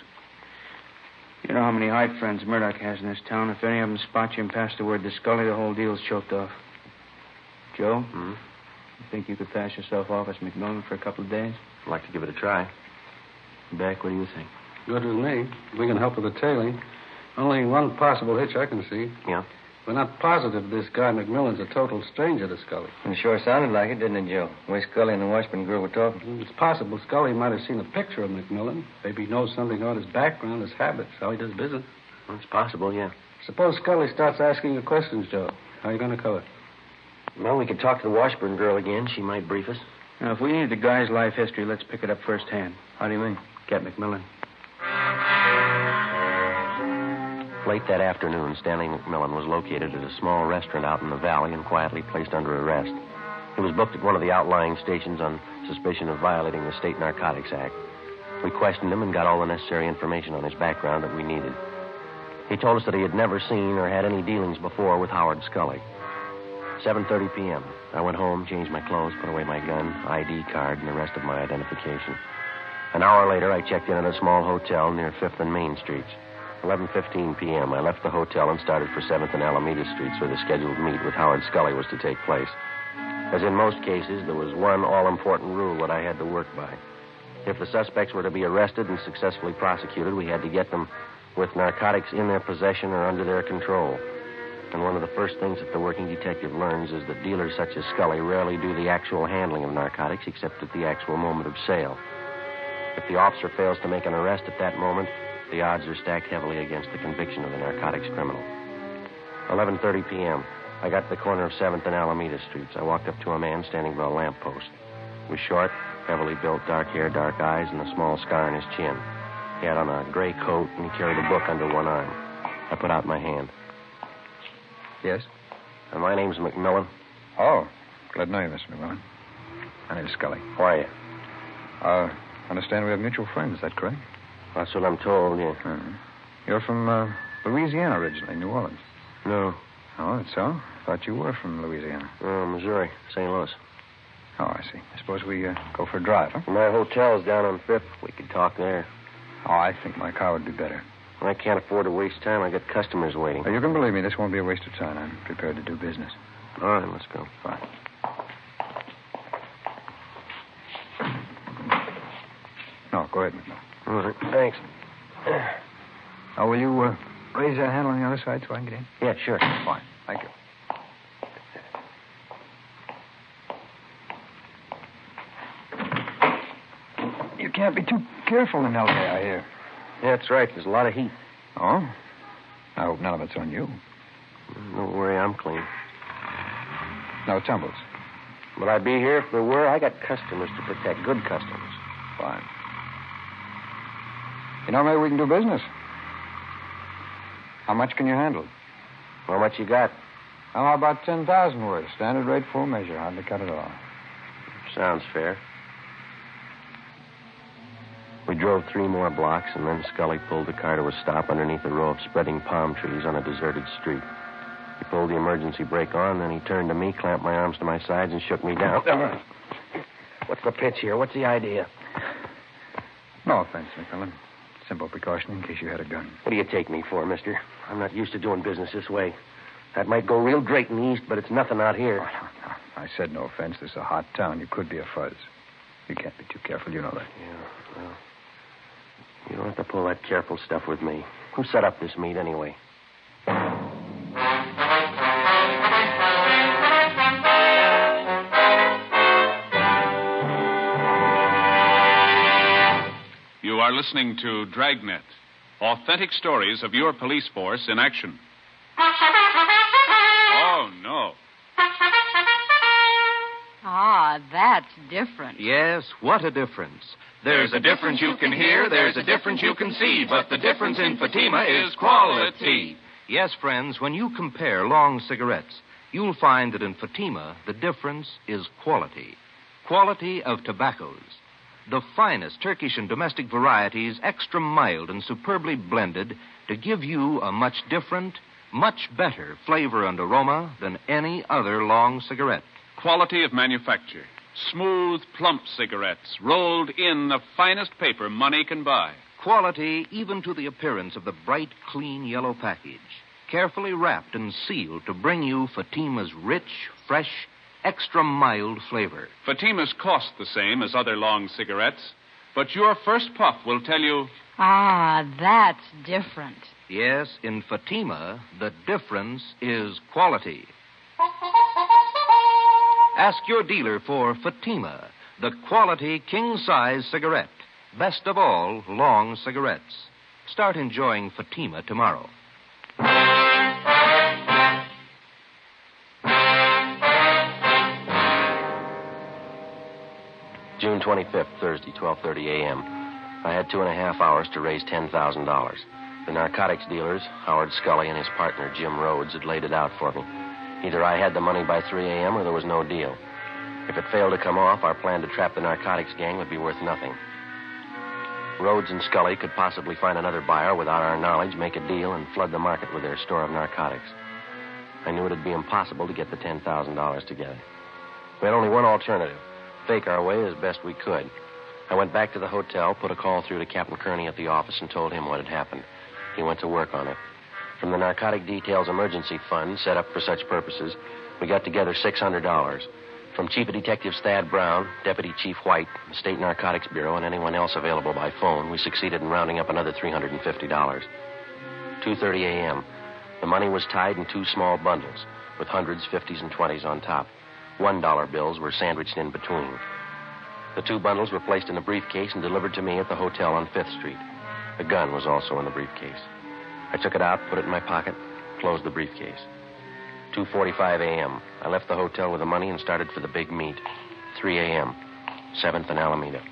You know how many hide friends Murdoch has in this town. If any of them spot you and pass the word to Scully, the whole deal's choked off. Joe? You think you could pass yourself off as McMillan for a couple of days? I'd like to give it a try. Beck, what do you think? Good with me. We can help with the tailing. Only one possible hitch I can see. Yeah? We're not positive this guy McMillan's a total stranger to Scully. It sure sounded like it, didn't it, Joe? The way Scully and the Washburn girl were talking. It's possible Scully might have seen a picture of McMillan. Maybe he knows something about his background, his habits, how he does business. Well, it's possible, yeah. Suppose Scully starts asking you questions, Joe. How are you going to cover it? Well, we could talk to the Washburn girl again. She might brief us. Now, if we need the guy's life history, let's pick it up firsthand. How do you mean? Get McMillan. Late that afternoon, Stanley McMillan was located at a small restaurant out in the valley and quietly placed under arrest. He was booked at one of the outlying stations on suspicion of violating the State Narcotics Act. We questioned him and got all the necessary information on his background that we needed. He told us that he had never seen or had any dealings before with Howard Scully. 7:30 p.m. I went home, changed my clothes, put away my gun, ID card, and the rest of my identification. An hour later, I checked in at a small hotel near 5th and Main Streets. 11:15 p.m., I left the hotel and started for 7th and Alameda Streets, where the scheduled meet with Howard Scully was to take place. As in most cases, there was one all-important rule that I had to work by. If the suspects were to be arrested and successfully prosecuted, we had to get them with narcotics in their possession or under their control. And one of the first things that the working detective learns is that dealers such as Scully rarely do the actual handling of narcotics except at the actual moment of sale. If the officer fails to make an arrest at that moment, the odds are stacked heavily against the conviction of the narcotics criminal. 11:30 p.m. I got to the corner of 7th and Alameda Streets. I walked up to a man standing by a lamppost. He was short, heavily built, dark hair, dark eyes, and a small scar on his chin. He had on a gray coat, and he carried a book under one arm. I put out my hand. Yes? My name's McMillan. Oh, glad to know you, Mr. McMillan. My name's Scully. How are you? Understand we have mutual friends, is that correct? That's what I'm told, yeah. You're from Louisiana originally, New Orleans. No. Oh, that's so? Thought you were from Louisiana. Missouri, St. Louis. Oh, I see. I suppose we go for a drive, huh? My hotel's down on 5th. We could talk there. Oh, I think my car would be better. I can't afford to waste time. I got customers waiting. Oh, you can believe me, this won't be a waste of time. I'm prepared to do business. All right, let's go. Fine. No, go ahead, McMillan. All right, thanks. Oh, will you raise that handle on the other side so I can get in? Yeah, sure. Fine. Thank you. You can't be too careful in L.A., I hear. Yeah, that's right. There's a lot of heat. Oh? I hope none of it's on you. Don't worry, I'm clean. No tumbles. But I'd be here if there were. I got customers to protect, good customers. Fine. You know, maybe we can do business. How much can you handle? How much you got? How about 10,000 worth? Standard rate, full measure. Hardly cut it off. Sounds fair. We drove 3 more blocks, and then Scully pulled the car to a stop underneath a row of spreading palm trees on a deserted street. He pulled the emergency brake on, then he turned to me, clamped my arms to my sides, and shook me down. What's the pitch here? What's the idea? No offense, McMillan. Simple precaution in case you had a gun. What do you take me for, mister? I'm not used to doing business this way. That might go real great in the East, but it's nothing out here. Oh, no. I said no offense. This is a hot town. You could be a fuzz. You can't be too careful. You know that. Yeah, well, you don't have to pull that careful stuff with me. Who set up this meet, anyway? You are listening to Dragnet, authentic stories of your police force in action. Oh, no. Ah, that's different. Yes, what a difference. There's a difference you can hear, there's a difference you can see, but the difference in Fatima is quality. Yes, friends, when you compare long cigarettes, you'll find that in Fatima, the difference is quality. Quality of tobaccos. The finest Turkish and domestic varieties, extra mild and superbly blended, to give you a much different, much better flavor and aroma than any other long cigarette. Quality of manufacture. Smooth, plump cigarettes, rolled in the finest paper money can buy. Quality even to the appearance of the bright, clean yellow package. Carefully wrapped and sealed to bring you Fatima's rich, fresh, extra mild flavor. Fatima's cost the same as other long cigarettes, but your first puff will tell you... Ah, that's different. Yes, in Fatima, the difference is quality. Ask your dealer for Fatima, the quality king-size cigarette. Best of all, long cigarettes. Start enjoying Fatima tomorrow. June 25th, Thursday, 12:30 a.m. I had 2.5 hours to raise $10,000. The narcotics dealers, Howard Scully and his partner, Jim Rhodes, had laid it out for me. Either I had the money by 3 a.m. or there was no deal. If it failed to come off, our plan to trap the narcotics gang would be worth nothing. Rhodes and Scully could possibly find another buyer without our knowledge, make a deal, and flood the market with their store of narcotics. I knew it'd be impossible to get the $10,000 together. We had only one alternative. Fake our way as best we could. I went back to the hotel, put a call through to Captain Kearney at the office, and told him what had happened. He went to work on it. From the Narcotic Details Emergency Fund, set up for such purposes, we got together $600. From Chief of Detectives Thad Brown, Deputy Chief White, the State Narcotics Bureau, and anyone else available by phone, we succeeded in rounding up another $350. 2:30 a.m. The money was tied in 2 small bundles, with hundreds, 50s, and 20s on top. $1 bills were sandwiched in between. The 2 bundles were placed in a briefcase and delivered to me at the hotel on 5th Street. The gun was also in the briefcase. I took it out, put it in my pocket, closed the briefcase. 2:45 a.m. I left the hotel with the money and started for the big meet. 3 a.m., 7th and Alameda.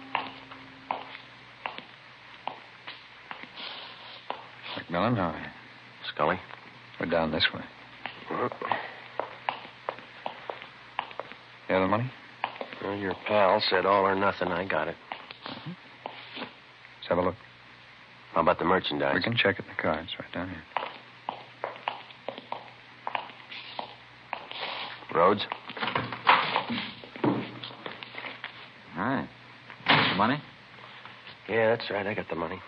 McMillan, how are you? Scully? We're down this way. You have the money? Well, your pal said all or nothing. I got it. Let's have a look. How about the merchandise? We can check it in the cards right down here. Rhodes? All right. The money? Yeah, that's right. I got the money.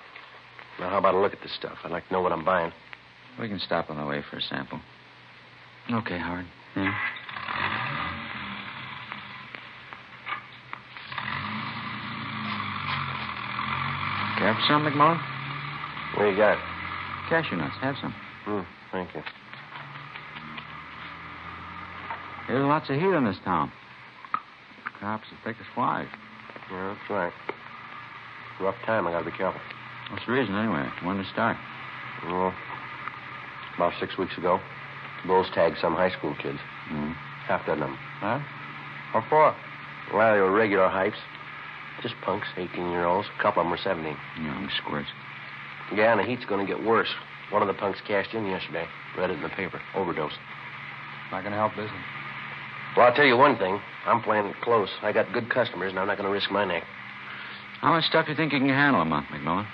Now, how about a look at this stuff? I'd like to know what I'm buying. We can stop on the way for a sample. Okay, Howard. Care for some, McMullen? What do you got? Cashew nuts. Have some. Thank you. There's lots of heat in this town. Cops as thick as flies. Yeah, that's right. Rough time. I gotta be careful. What's the reason, anyway? When to start? Well, about 6 weeks ago, Bulls tagged some high school kids. Half a dozen of them. Huh? What for? Well, they were regular hypes. Just punks, 18-year-olds. A couple of them were 17. Young squirts. Yeah, and the heat's going to get worse. One of the punks cashed in yesterday. Read it in the paper. Overdose. Not going to help business. Well, I'll tell you one thing. I'm playing it close. I got good customers, and I'm not going to risk my neck. How much stuff do you think you can handle a month, McMullen?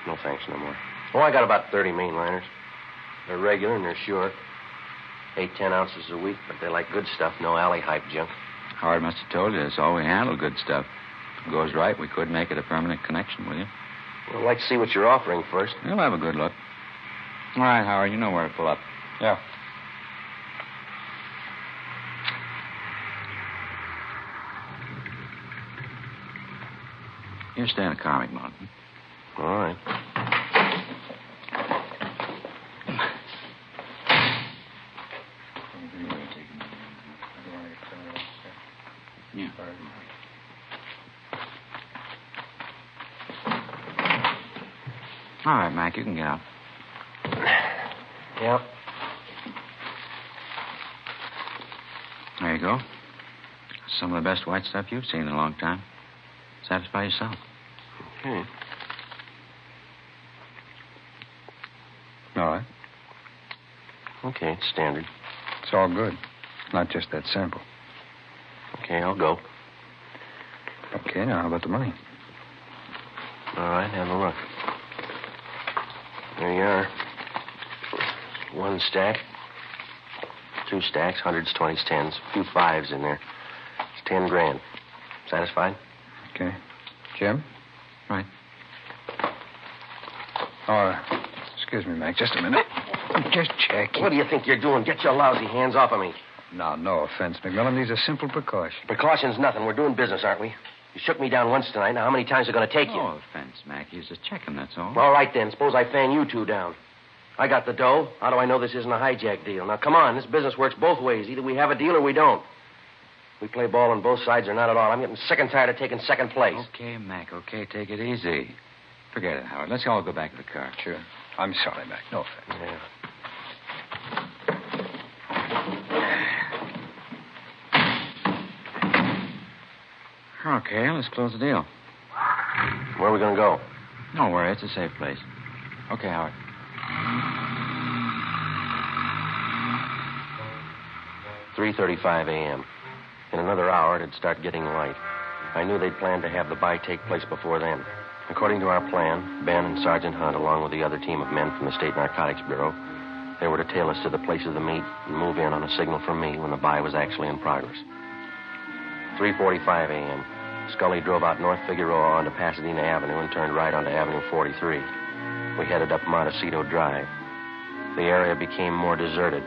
No thanks, no more. Oh, I got about 30 mainliners. They're regular and they're short. 8-10 ounces a week, but they like good stuff, no alley hype junk. Howard must have told you it's all we handle good stuff. If it goes right, we could make it a permanent connection with you. Well, I'd like to see what you're offering first. You'll have a good look. All right, Howard, you know where to pull up. Yeah. Here, stay in the car, McMullen. All right. Yeah. All right, Mac, you can get out. Yep. There you go. Some of the best white stuff you've seen in a long time. Satisfy yourself. Okay. All right. Okay, it's standard. It's all good. Not just that sample. Okay, I'll go. Okay, now how about the money? All right, have a look. There you are. 1 stack. 2 stacks, 100s, 20s, 10s. A few 5s in there. It's 10 grand. Satisfied? Okay. Jim? Right. Oh, excuse me, Mac. Just a minute. I'm just checking. What do you think you're doing? Get your lousy hands off of me. No, no offense, McMillan. These are simple precautions. Precautions, nothing. We're doing business, aren't we? You shook me down once tonight. Now, how many times are going to take you? No offense, Mac. He's just checking, that's all. All right, then. Suppose I fan you two down. I got the dough. How do I know this isn't a hijack deal? Now, come on. This business works both ways. Either we have a deal or we don't. We play ball on both sides or not at all. I'm getting sick and tired of taking second place. Okay, Mac, okay. Take it easy. Forget it, Howard. Let's all go back to the car. Sure. I'm sorry, Mac. No offense. Yeah. Okay, let's close the deal. Where are we going to go? Don't worry, it's a safe place. Okay, Howard. 3:35 a.m. In another hour, it'd start getting light. I knew they'd planned to have the buy take place before then. According to our plan, Ben and Sergeant Hunt, along with the other team of men from the State Narcotics Bureau, they were to tail us to the place of the meet and move in on a signal from me when the buy was actually in progress. 3:45 a.m. Scully drove out North Figueroa onto Pasadena Avenue and turned right onto Avenue 43. We headed up Montecito Drive. The area became more deserted.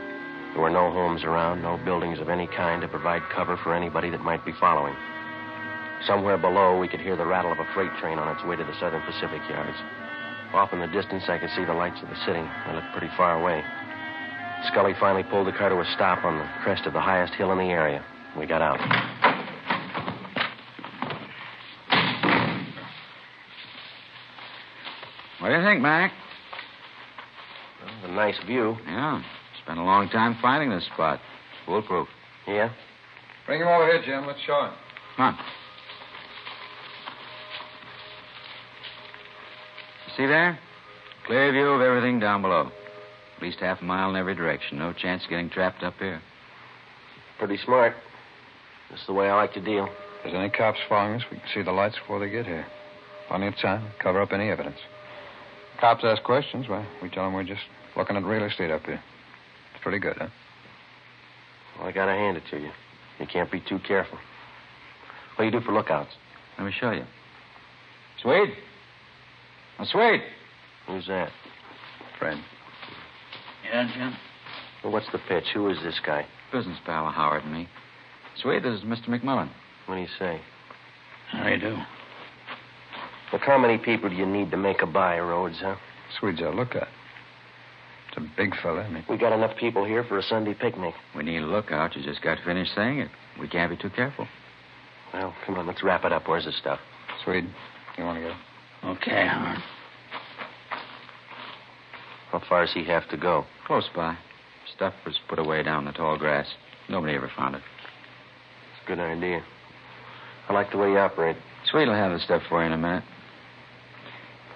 There were no homes around, no buildings of any kind to provide cover for anybody that might be following. Somewhere below, we could hear the rattle of a freight train on its way to the Southern Pacific yards. Off in the distance, I could see the lights of the city. They looked pretty far away. Scully finally pulled the car to a stop on the crest of the highest hill in the area. We got out. What do you think, Mac? Well, it was a nice view. Yeah. Spent a long time finding this spot. It's foolproof. Yeah? Bring him over here, Jim. Let's show him. Come on. See there? Clear view of everything down below. At least half a mile in every direction. No chance of getting trapped up here. Pretty smart. That's the way I like to deal. If there's any cops following us, we can see the lights before they get here. Plenty of time to cover up any evidence. Cops ask questions, well, we tell them we're just looking at real estate up here. It's pretty good, huh? Well, I gotta hand it to you. You can't be too careful. What do you do for lookouts? Let me show you. Swede? Oh, Swede. Who's that? Friend. Yeah, Jim? Well, what's the pitch? Who is this guy? Business pal of Howard and me. Swede, this is Mr. McMillan. What do you say? How do you do? Look, how many people do you need to make a buy, Rhodes, huh? Swede's our lookout. It's a big fella, isn't he? We got enough people here for a Sunday picnic. We need a lookout. You just got finished saying it. We can't be too careful. Well, come on, let's wrap it up. Where's the stuff? Swede, you want to go? Okay, Howard. How far does he have to go? Close by. Stuff was put away down the tall grass. Nobody ever found it. It's a good idea. I like the way you operate. Swede will have the stuff for you in a minute.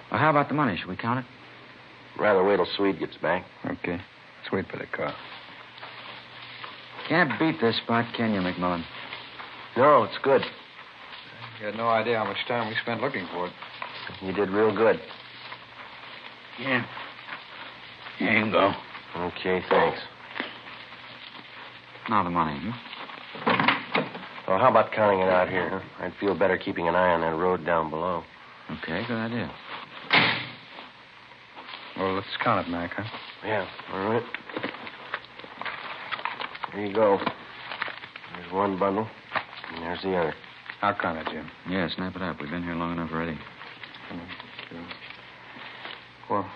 Well, how about the money? Should we count it? Rather wait till Swede gets back. Okay. Let's wait for the car. Can't beat this spot, can you, McMillan? No, it's good. You had no idea how much time we spent looking for it. You did real good. Yeah. Here you go. Okay, thanks. Now the money, Well, how about counting it out here, huh? I'd feel better keeping an eye on that road down below. Okay, good idea. Well, let's count it, Mac, huh? Yeah, all right. Here you go. There's one bundle, and there's the other. I'll count it, Jim. Yeah, snap it up. We've been here long enough already. 1, 2, 4.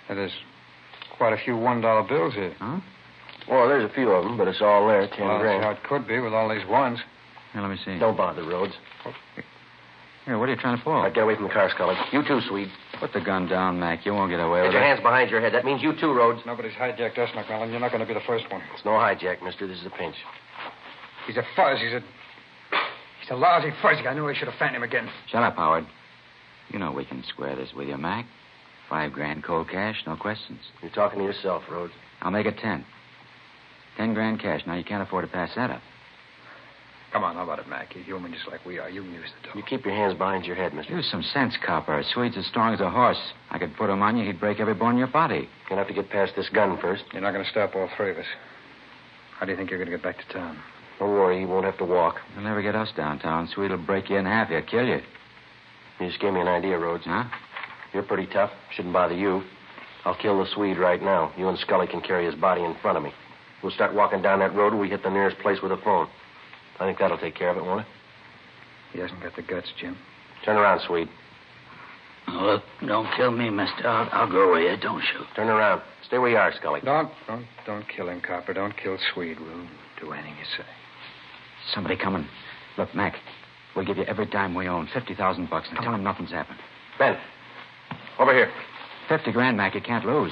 Hey, there's quite a few $1 bills here. Huh? Well, there's a few of them, but it's all there, 10 Well, grand. that's how it could be with all these ones. Here, let me see. Don't bother, Rhodes. Here, what are you trying to pull? All right, get away from the car, Scully. You too, Swede. Put the gun down, Mac. You won't get away Get with your it. hands behind your head. That means you too, Rhodes. Nobody's hijacked us, McMillan. You're not going to be the first one. It's no hijack, mister. This is a pinch. He's a fuzz. He's a lousy fuzzy. I knew I should have found him again. Shut up, Howard. You know we can square this with you, Mac. $5 grand cold cash, no questions. You're talking to yourself, Rhodes. I'll make it 10. $10,000 cash. Now, you can't afford to pass that up. Come on, how about it, Mac? You're human just like we are. You can use the dough. You keep your hands behind your head, mister. Use some sense, copper. A Swede's as strong as a horse. I could put him on you, he'd break every bone in your body. You'll have to get past this gun first. You're not going to stop all three of us. How do you think you're going to get back to town? Don't worry, you won't have to walk. You'll never get us downtown. Swede will break you in half. He'll kill you. You just gave me an idea, Rhodes. Huh? You're pretty tough. Shouldn't bother you. I'll kill the Swede right now. You and Scully can carry his body in front of me. We'll start walking down that road when we hit the nearest place with a phone. I think that'll take care of it, won't it? He hasn't got the guts, Jim. Turn around, Swede. Look, don't kill me, mister. I'll go with you. Don't shoot. Turn around. Stay where you are, Scully. Don't kill him, Copper. Don't kill Swede. We'll do anything you say. Somebody coming. Look, Mac, we'll give you every dime we own, $50,000 bucks, and tell him nothing's happened. Ben, over here. $50,000, Mac, you can't lose.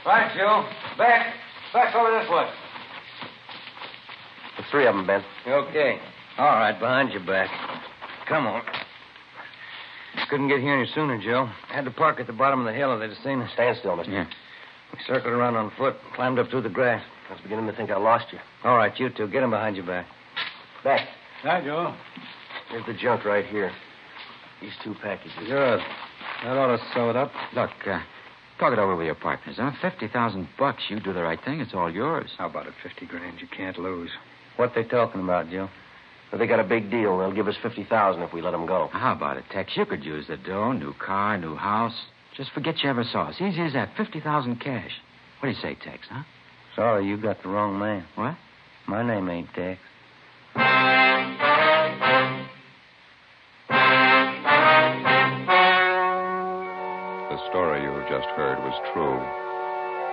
Right, Joe. Back over this way. The three of them, Ben. Okay. All right, behind your back. Come on. Couldn't get here any sooner, Joe. Had to park at the bottom of the hill if they'd have seen us. Stand still, mister. Yeah. We circled around on foot, climbed up through the grass. I was beginning to think I lost you. All right, you two, get him behind your back. Back. Hi, Joe. Here's the junk right here. These two packages. Good. That ought to sew it up. Look, talk it over with your partners, huh? $50,000 bucks. You do the right thing. It's all yours. How about it? $50,000 you can't lose. What they talking about, Joe? Well, they got a big deal. They'll give us $50,000 if we let them go. How about it, Tex? You could use the dough, new car, new house. Just forget you ever saw us. Easy as that. $50,000 cash. What do you say, Tex, huh? Sorry, you got the wrong man. What? My name ain't Tex. The story you have just heard was true.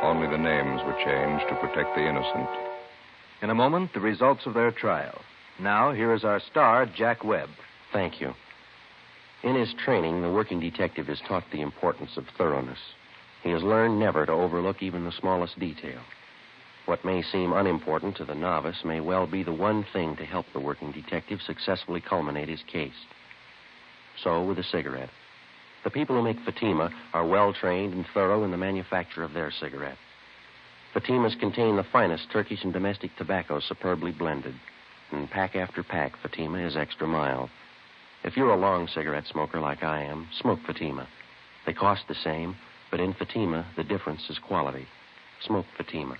Only the names were changed to protect the innocent. In a moment, the results of their trial. Now, here is our star, Jack Webb. Thank you. In his training, the working detective is taught the importance of thoroughness. He has learned never to overlook even the smallest detail. What may seem unimportant to the novice may well be the one thing to help the working detective successfully culminate his case. So, with a cigarette. The people who make Fatima are well-trained and thorough in the manufacture of their cigarette. Fatimas contain the finest Turkish and domestic tobacco superbly blended. And pack after pack, Fatima is extra mild. If you're a long cigarette smoker like I am, smoke Fatima. They cost the same, but in Fatima, the difference is quality. Smoke Fatima.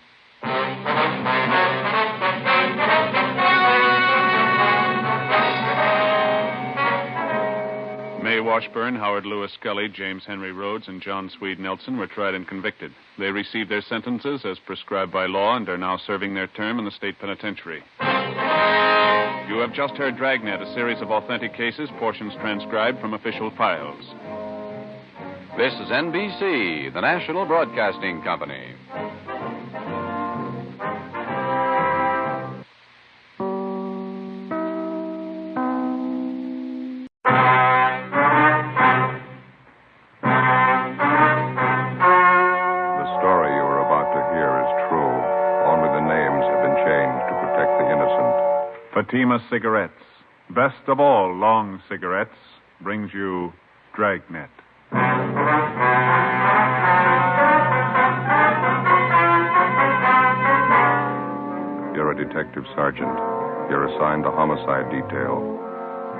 May Washburn, Howard Lewis Scully, James Henry Rhodes, and John Swede Nelson were tried and convicted. They received their sentences as prescribed by law and are now serving their term in the state penitentiary. You have just heard Dragnet, a series of authentic cases, portions transcribed from official files. This is NBC, the National Broadcasting Company. Fatima Cigarettes, best of all long cigarettes, brings you Dragnet. You're a detective sergeant. You're assigned a homicide detail.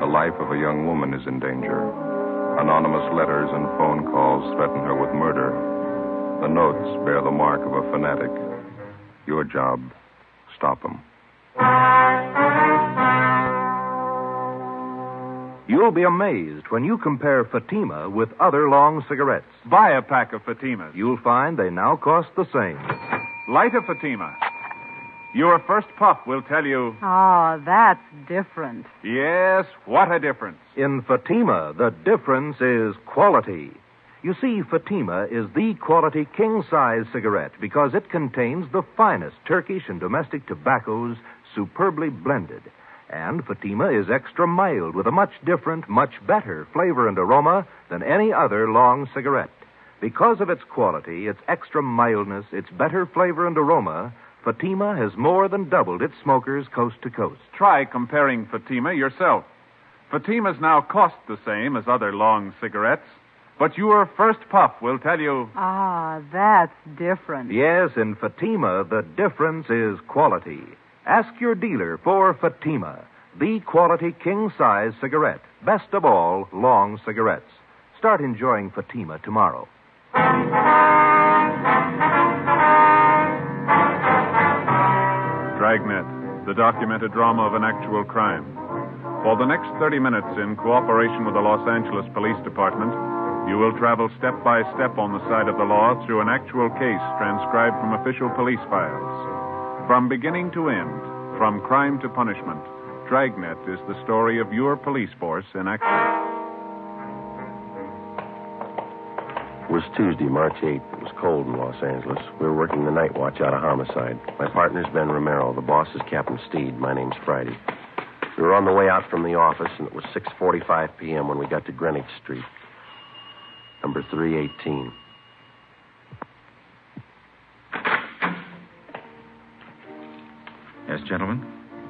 The life of a young woman is in danger. Anonymous letters and phone calls threaten her with murder. The notes bear the mark of a fanatic. Your job, stop them. You'll be amazed when you compare Fatima with other long cigarettes. Buy a pack of Fatimas. You'll find they now cost the same. Light a Fatima. Your first puff will tell you... Oh, that's different. Yes, what a difference. In Fatima, the difference is quality. You see, Fatima is the quality king-size cigarette because it contains the finest Turkish and domestic tobaccos superbly blended. And Fatima is extra mild with a much different, much better flavor and aroma than any other long cigarette. Because of its quality, its extra mildness, its better flavor and aroma, Fatima has more than doubled its smokers coast to coast. Try comparing Fatima yourself. Fatimas now cost the same as other long cigarettes, But your first puff will tell you. Ah, that's different. Yes, in Fatima, the difference is quality. Ask your dealer for Fatima, the quality king-size cigarette. Best of all, long cigarettes. Start enjoying Fatima tomorrow. Dragnet, the documented drama of an actual crime. For the next 30 minutes, in cooperation with the Los Angeles Police Department, you will travel step by step on the side of the law through an actual case transcribed from official police files. From beginning to end, from crime to punishment, Dragnet is the story of your police force in action. It was Tuesday, March 8th. It was cold in Los Angeles. We were working the night watch out of homicide. My partner's Ben Romero. The boss is Captain Steed. My name's Friday. We were on the way out from the office, and it was 6:45 p.m. when we got to Greenwich Street. Number 318. Yes, gentlemen?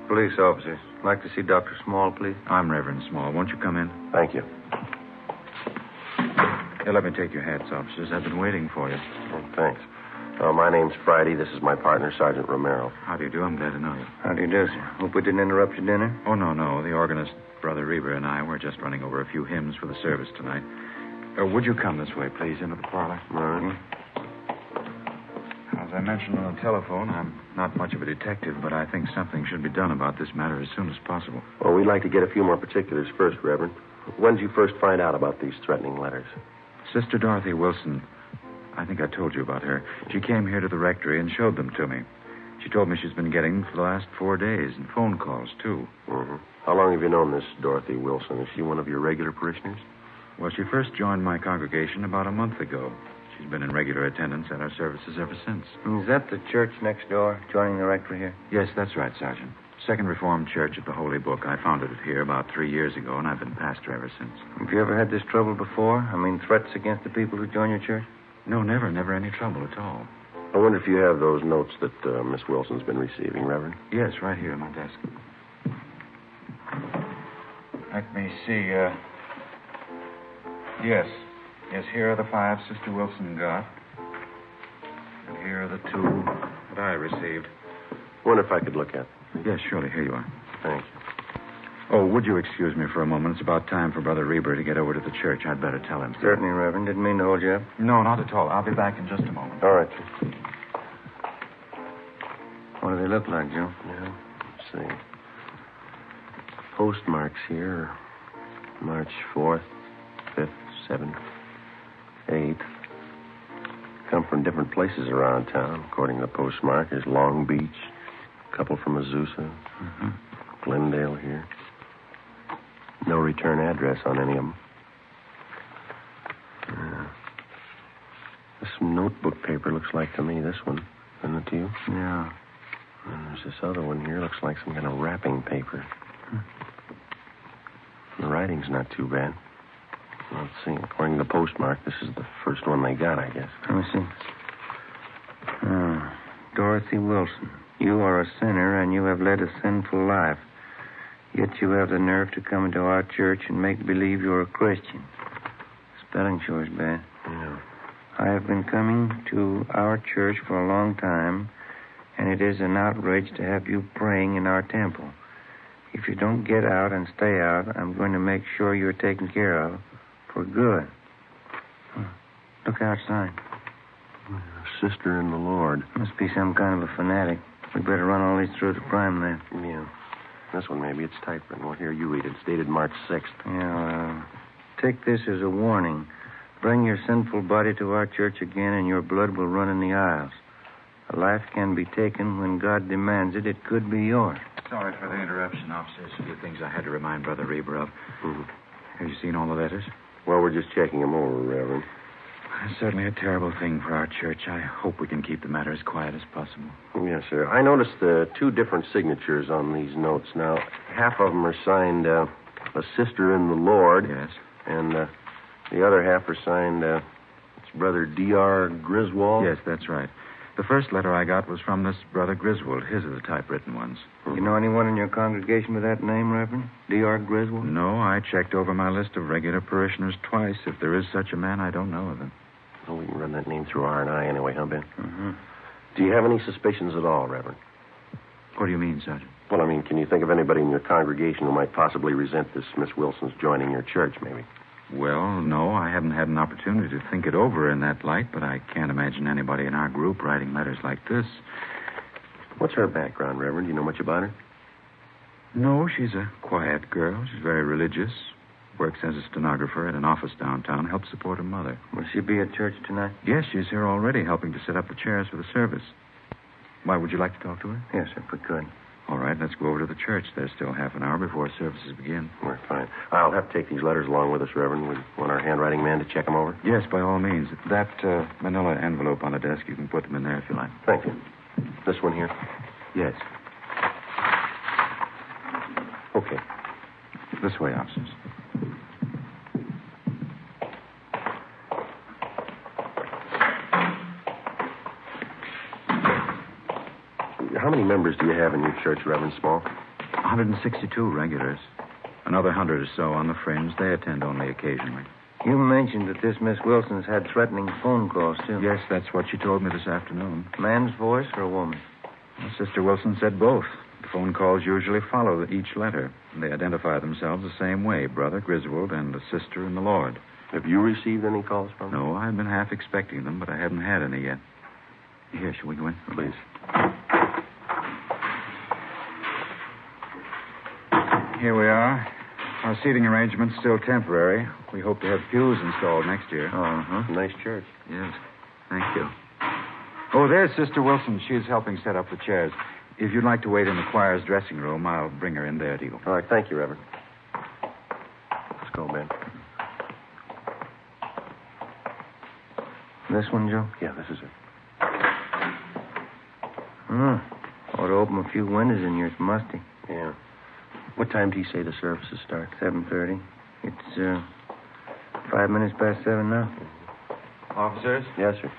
Police officers. I'd like to see Dr. Small, please. I'm Reverend Small. Won't you come in? Thank you. Here, let me take your hats, officers. I've been waiting for you. Oh, thanks. My name's Friday. This is my partner, Sergeant Romero. How do you do? I'm glad to know you. How do you do, sir? Hope we didn't interrupt your dinner. Oh, no. The organist, Brother Reber, and I were just running over a few hymns for the service tonight. Would you come this way, please, into the parlor? All right. As I mentioned on the telephone, I'm not much of a detective, but I think something should be done about this matter as soon as possible. Well, we'd like to get a few more particulars first, Reverend. When did you first find out about these threatening letters? Sister Dorothy Wilson. I think I told you about her. She came here to the rectory and showed them to me. She told me she's been getting them for the last 4 days, and phone calls, too. Mm-hmm. How long have you known this Dorothy Wilson? Is she one of your regular parishioners? Well, she first joined my congregation about a month ago. She's been in regular attendance at our services ever since. Is that the church next door, joining the rectory here? Yes, that's right, Sergeant. Second Reformed Church of the Holy Book. I founded it here about 3 years ago, and I've been pastor ever since. Have you ever had this trouble before? I mean, threats against the people who join your church? No, never any trouble at all. I wonder if you have those notes that Miss Wilson's been receiving, Reverend? Yes, right here on my desk. Let me see, Yes, here are the 5 Sister Wilson got. And here are the 2 that I received. I wonder if I could look at them. Yes, surely. Here you are. Thank you. Oh, would you excuse me for a moment? It's about time for Brother Reber to get over to the church. I'd better tell him. Certainly, Reverend. Didn't mean to hold you up. No, not at all. I'll be back in just a moment. All right. What do they look like, Joe? Yeah, let's see. Postmarks here are March 4th, 5th, 7th, 8th. Come from different places around town. According to the postmark, there's Long Beach, a couple from Azusa, Glendale here. No return address on any of them. This notebook paper looks like to me this one. Isn't it to you? Yeah. And there's this other one here. Looks like some kind of wrapping paper. The writing's not too bad. Let's see. According to the postmark, this is the first one they got, I guess. Let me see. Dorothy Wilson. You are a sinner, and you have led a sinful life. Yet you have the nerve to come into our church and make believe you're a Christian. Spelling sure is bad. Yeah. I have been coming to our church for a long time, and it is an outrage to have you praying in our temple. If you don't get out and stay out, I'm going to make sure you're taken care of for good. Look outside. Sister in the Lord. Must be some kind of a fanatic. We better run all these through the crime then. Yeah. This one, maybe it's typewritten. Well, here, you read it. It's dated March 6th. Yeah, take this as a warning. Bring your sinful body to our church again, and your blood will run in the aisles. A life can be taken when God demands it. It could be yours. Sorry for the interruption, officers. A few things I had to remind Brother Reber of. Have you seen all the letters? Well, we're just checking them over, Reverend. It's certainly a terrible thing for our church. I hope we can keep the matter as quiet as possible. Yes, sir. I noticed 2 different signatures on these notes. Now, half of them are signed a sister in the Lord. Yes. And the other half are signed it's Brother D.R. Griswold. Yes, that's right. The first letter I got was from this Brother Griswold. His are the typewritten ones. You know anyone in your congregation with that name, Reverend? D.R. Griswold? No, I checked over my list of regular parishioners twice. If there is such a man, I don't know of him. Well, we can run that name through R&I anyway, huh, Ben? Mm-hmm. Do you have any suspicions at all, Reverend? What do you mean, Sergeant? Well, I mean, can you think of anybody in your congregation who might possibly resent this Miss Wilson's joining your church, maybe? Well, no, I haven't had an opportunity to think it over in that light, but I can't imagine anybody in our group writing letters like this. What's her background, Reverend? Do you know much about her? No, she's a quiet girl. She's very religious. Works as a stenographer at an office downtown. Helps support her mother. Will she be at church tonight? Yes, she's here already, helping to set up the chairs for the service. Why, would you like to talk to her? Yes, if we could. All right, let's go over to the church. There's still half an hour before services begin. We're fine. I'll have to take these letters along with us, Reverend. We want our handwriting man to check them over? Yes, by all means. That manila envelope on the desk, you can put them in there if you like. Thank you. This one here? Yes. Okay. This way, officers. How many members do you have in your church, Reverend Small? 162 regulars. Another 100 or so on the fringe. They attend only occasionally. You mentioned that this Miss Wilson's had threatening phone calls, too. Yes, that's what she told me this afternoon. Man's voice or a woman? Well, Sister Wilson said both. The phone calls usually follow each letter. They identify themselves the same way, Brother Griswold and a sister in the Lord. Have you received any calls from them? No, I've been half expecting them, but I haven't had any yet. Here, shall we go in? Please. Here we are. Our seating arrangement's still temporary. We hope to have pews installed next year. Uh-huh. Nice church. Yes. Thank you. Oh, there's Sister Wilson. She's helping set up the chairs. If you'd like to wait in the choir's dressing room, I'll bring her in there to you. All right. Thank you, Reverend. Let's go, Ben. This one, Joe? Yeah, this is it. Ought to open a few windows in here. It's musty. Yeah. What time do you say the services start? 7:30. It's 5 minutes past 7 now. Officers? Yes, sir.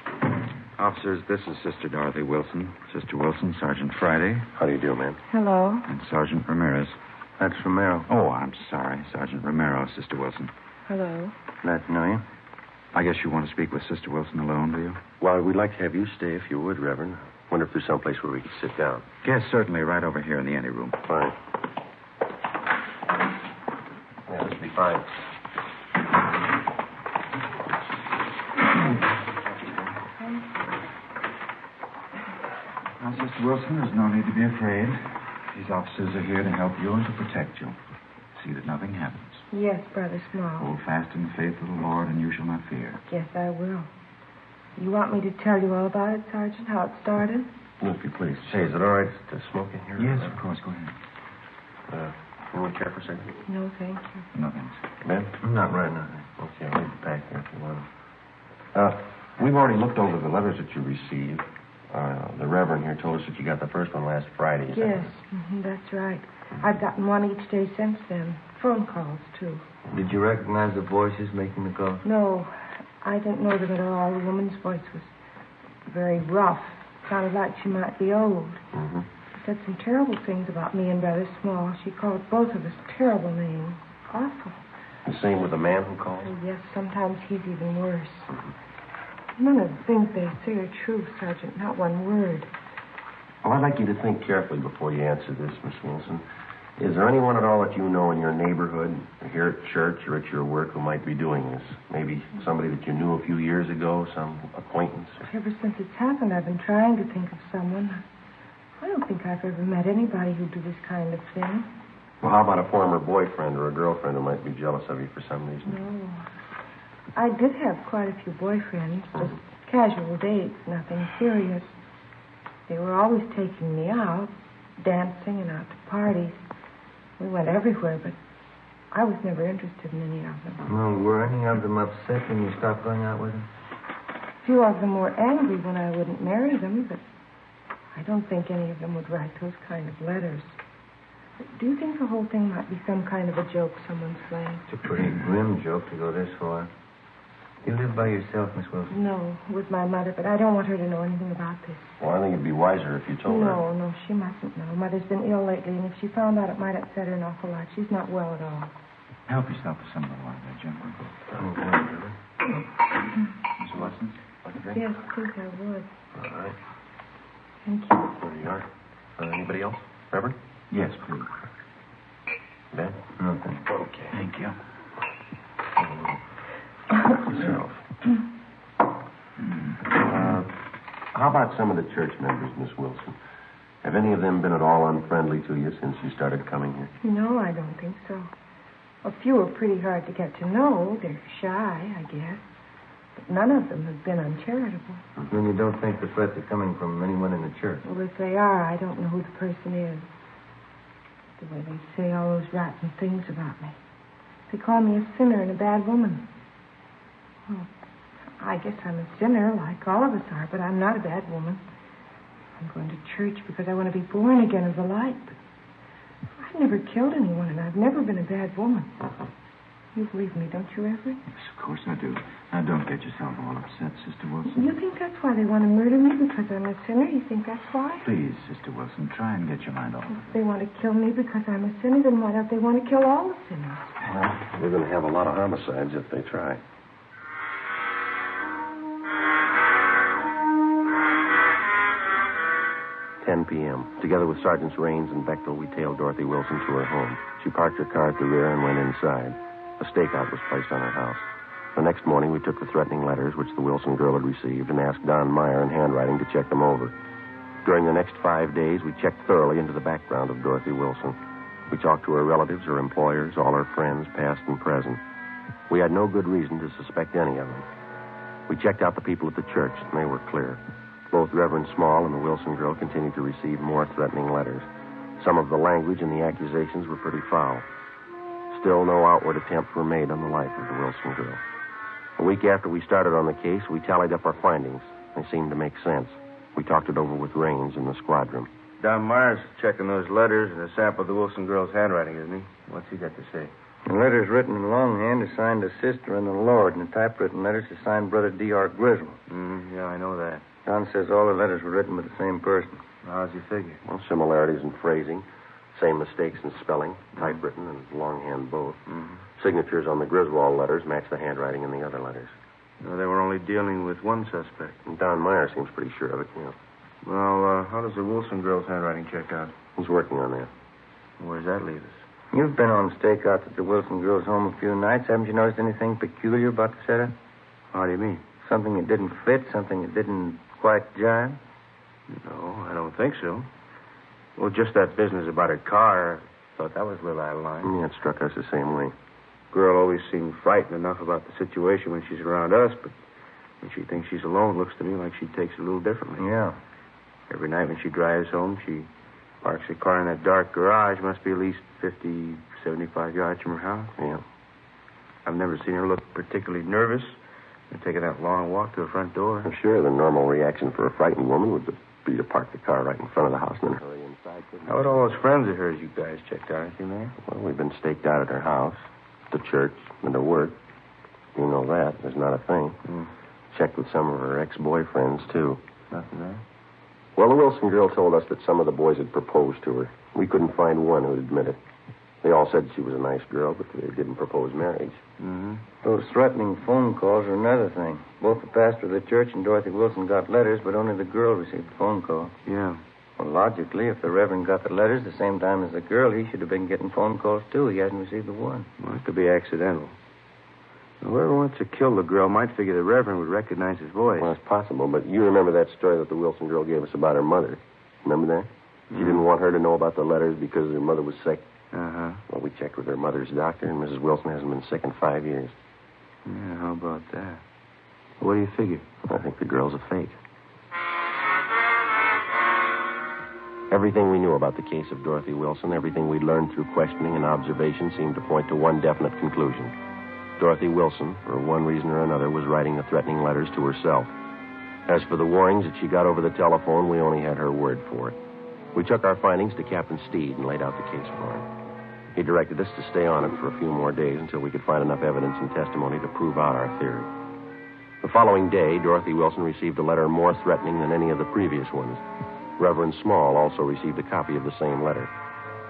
Officers, this is Sister Dorothy Wilson. Sister Wilson, Sergeant Friday. How do you do, man? Hello. And Sergeant Ramirez. That's Romero. Oh, I'm sorry. Sergeant Romero, Sister Wilson. Hello. Glad to know you. I guess you want to speak with Sister Wilson alone, do you? Well, we'd like to have you stay if you would, Reverend. Wonder if there's someplace where we could sit down. Yes, certainly. Right over here in the anteroom. Fine. Yeah, this will be fine. Now, Sister Wilson, there's no need to be afraid. These officers are here to help you and to protect you. See that nothing happens. Yes, Brother Small. Hold fast in the faith of the Lord, and you shall not fear. Yes, I will. You want me to tell you all about it, Sergeant, how it started? Well, if you please. Say, is it all right to smoke in here? Yes, of course. Go ahead. You want a chair for a second? No, thank you. No, thanks. Ben? Not right now. Okay, I'll leave it back there if you want. We've already looked over the letters that you received. The Reverend here told us that you got the first one last Friday. Yes, that's right. I've gotten one each day since then. Phone calls, too. Did you recognize the voices making the call? No, I didn't know them at all. The woman's voice was very rough. Sounded like she might be old. Mm-hmm. She said some terrible things about me and Brother Small. She called both of us terrible names. Awful. The same with the man who called? Oh, yes, sometimes he's even worse. None of the things they say are true, Sergeant. Not one word. Well, I'd like you to think carefully before you answer this, Miss Wilson. Is there anyone at all that you know in your neighborhood, or here at church or at your work, who might be doing this? Maybe somebody that you knew a few years ago, some acquaintance? Ever since it's happened, I've been trying to think of someone. I don't think I've ever met anybody who'd do this kind of thing. Well, how about a former boyfriend or a girlfriend who might be jealous of you for some reason? No. I did have quite a few boyfriends, just casual dates, nothing serious. They were always taking me out, dancing and out to parties. We went everywhere, but I was never interested in any of them. Well, were any of them upset when you stopped going out with them? A few of them were angry when I wouldn't marry them, but I don't think any of them would write those kind of letters. Do you think the whole thing might be some kind of a joke someone's playing? It's a pretty grim joke to go this far. You live by yourself, Miss Wilson? No, with my mother, but I don't want her to know anything about this. Well, I think it'd be wiser if you told her. No, she mustn't know. Mother's been ill lately, and if she found out, it might upset her an awful lot. She's not well at all. Help yourself to some of the water there, Jim. Miss Wilson, like a drink? Yes, please, I would. All right. Thank you. There you are. Anybody else? Reverend? Yes, please. Ben? No, thank you. Okay. Thank you. Yourself. How about some of the church members, Miss Wilson? Have any of them been at all unfriendly to you since you started coming here? No, I don't think so. A few are pretty hard to get to know. They're shy, I guess. But none of them have been uncharitable. Then you don't think the threats are coming from anyone in the church? Well, if they are, I don't know who the person is. The way they say all those rotten things about me. They call me a sinner and a bad woman. Well, I guess I'm a sinner, like all of us are, but I'm not a bad woman. I'm going to church because I want to be born again of the light. But I've never killed anyone, and I've never been a bad woman. You believe me, don't you, Reverend? Yes, of course I do. Now, don't get yourself all upset, Sister Wilson. You think that's why they want to murder me, because I'm a sinner? You think that's why? Please, Sister Wilson, try and get your mind off of it. If they want to kill me because I'm a sinner, then why don't they want to kill all the sinners? Well, we're going to have a lot of homicides if they try. p.m. Together with Sergeants Raines and Bechtel, we tailed Dorothy Wilson to her home. She parked her car at the rear and went inside. A stakeout was placed on her house. The next morning, we took the threatening letters which the Wilson girl had received and asked Don Meyer in handwriting to check them over. During the next 5 days, we checked thoroughly into the background of Dorothy Wilson. We talked to her relatives, her employers, all her friends, past and present. We had no good reason to suspect any of them. We checked out the people at the church, and they were clear. Both Reverend Small and the Wilson girl continued to receive more threatening letters. Some of the language and the accusations were pretty foul. Still, no outward attempts were made on the life of the Wilson girl. A week after we started on the case, we tallied up our findings. They seemed to make sense. We talked it over with Raines in the squad room. Don Myers checking those letters and a sample of the Wilson girl's handwriting, isn't he? What's he got to say? The letters written in longhand are signed a sister and the Lord, and the typewritten letters are signed Brother D.R. Griswold. Yeah, I know that. Don says all the letters were written by the same person. How's he figure? Well, similarities in phrasing, same mistakes in spelling, typewritten and longhand both. Signatures on the Griswold letters match the handwriting in the other letters. No, they were only dealing with one suspect. And Don Meyer seems pretty sure of it, yeah. Well, how does the Wilson girl's handwriting check out? He's working on that. Where does that leave us? You've been on stakeouts at the Wilson girl's home a few nights. Haven't you noticed anything peculiar about the setup? How do you mean? Something that didn't fit, something that didn't quite jive? No, I don't think so. Well, just that business about her car, I thought that was a little out of line. Yeah, it struck us the same way. Girl always seemed frightened enough about the situation when she's around us, but when she thinks she's alone, it looks to me like she takes it a little differently. Yeah. Every night when she drives home, she parks her car in that dark garage. Must be at least 50, 75 yards from her house. Yeah. I've never seen her look particularly nervous and taking that long walk to the front door. I'm sure the normal reaction for a frightened woman would be to park the car right in front of the house and then hurry inside. How about all those friends of hers you guys checked out? Anything there? Well, we've been staked out at her house, the church, and to work. You know that. There's not a thing. Checked with some of her ex-boyfriends, too. Nothing there? Well, the Wilson girl told us that some of the boys had proposed to her. We couldn't find one who'd admit it. They all said she was a nice girl, but they didn't propose marriage. Those threatening phone calls are another thing. Both the pastor of the church and Dorothy Wilson got letters, but only the girl received the phone call. Yeah. Well, logically, if the Reverend got the letters the same time as the girl, he should have been getting phone calls, too. He hasn't received the one. Well, it could be accidental. Whoever wants to kill the girl might figure the Reverend would recognize his voice. Well, it's possible, but you remember that story that the Wilson girl gave us about her mother. Remember that? She didn't want her to know about the letters because her mother was sick. Well, we checked with her mother's doctor, and Mrs. Wilson hasn't been sick in 5 years. Yeah, how about that? What do you figure? I think the girl's a fake. Everything we knew about the case of Dorothy Wilson, everything we'd learned through questioning and observation seemed to point to one definite conclusion. Dorothy Wilson, for one reason or another, was writing the threatening letters to herself. As for the warnings that she got over the telephone, we only had her word for it. We took our findings to Captain Steed and laid out the case for him. He directed us to stay on it for a few more days until we could find enough evidence and testimony to prove out our theory. The following day, Dorothy Wilson received a letter more threatening than any of the previous ones. Reverend Small also received a copy of the same letter.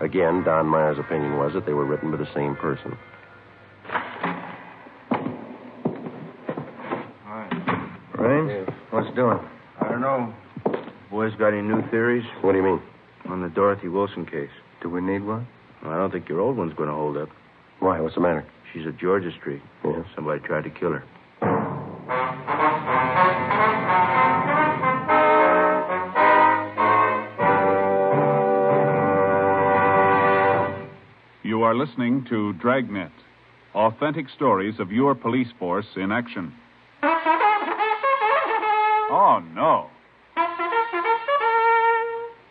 Again, Don Meyer's opinion was that they were written by the same person. Rain? What's doing? I don't know. Boys got any new theories? What do you mean? On the Dorothy Wilson case. Do we need one? Well, I don't think your old one's going to hold up. Why? What's the matter? She's at Georgia Street. Yeah. Somebody tried to kill her. You are listening to Dragnet, authentic stories of your police force in action. Oh, no.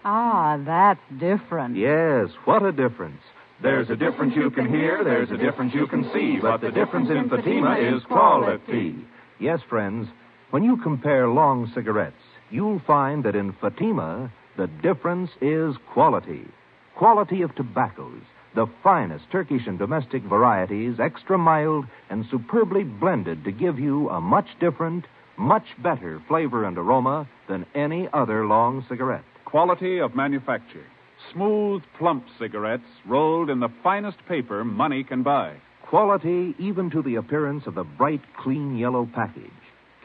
Ah, that's different. Yes, what a difference. There's a difference you can hear, there's a difference you can see, but the difference in Fatima is quality. Yes, friends, when you compare long cigarettes, you'll find that in Fatima, the difference is quality. Quality of tobaccos, the finest Turkish and domestic varieties, extra mild and superbly blended to give you a much different, much better flavor and aroma than any other long cigarette. Quality of manufacture. Smooth, plump cigarettes rolled in the finest paper money can buy. Quality even to the appearance of the bright, clean yellow package,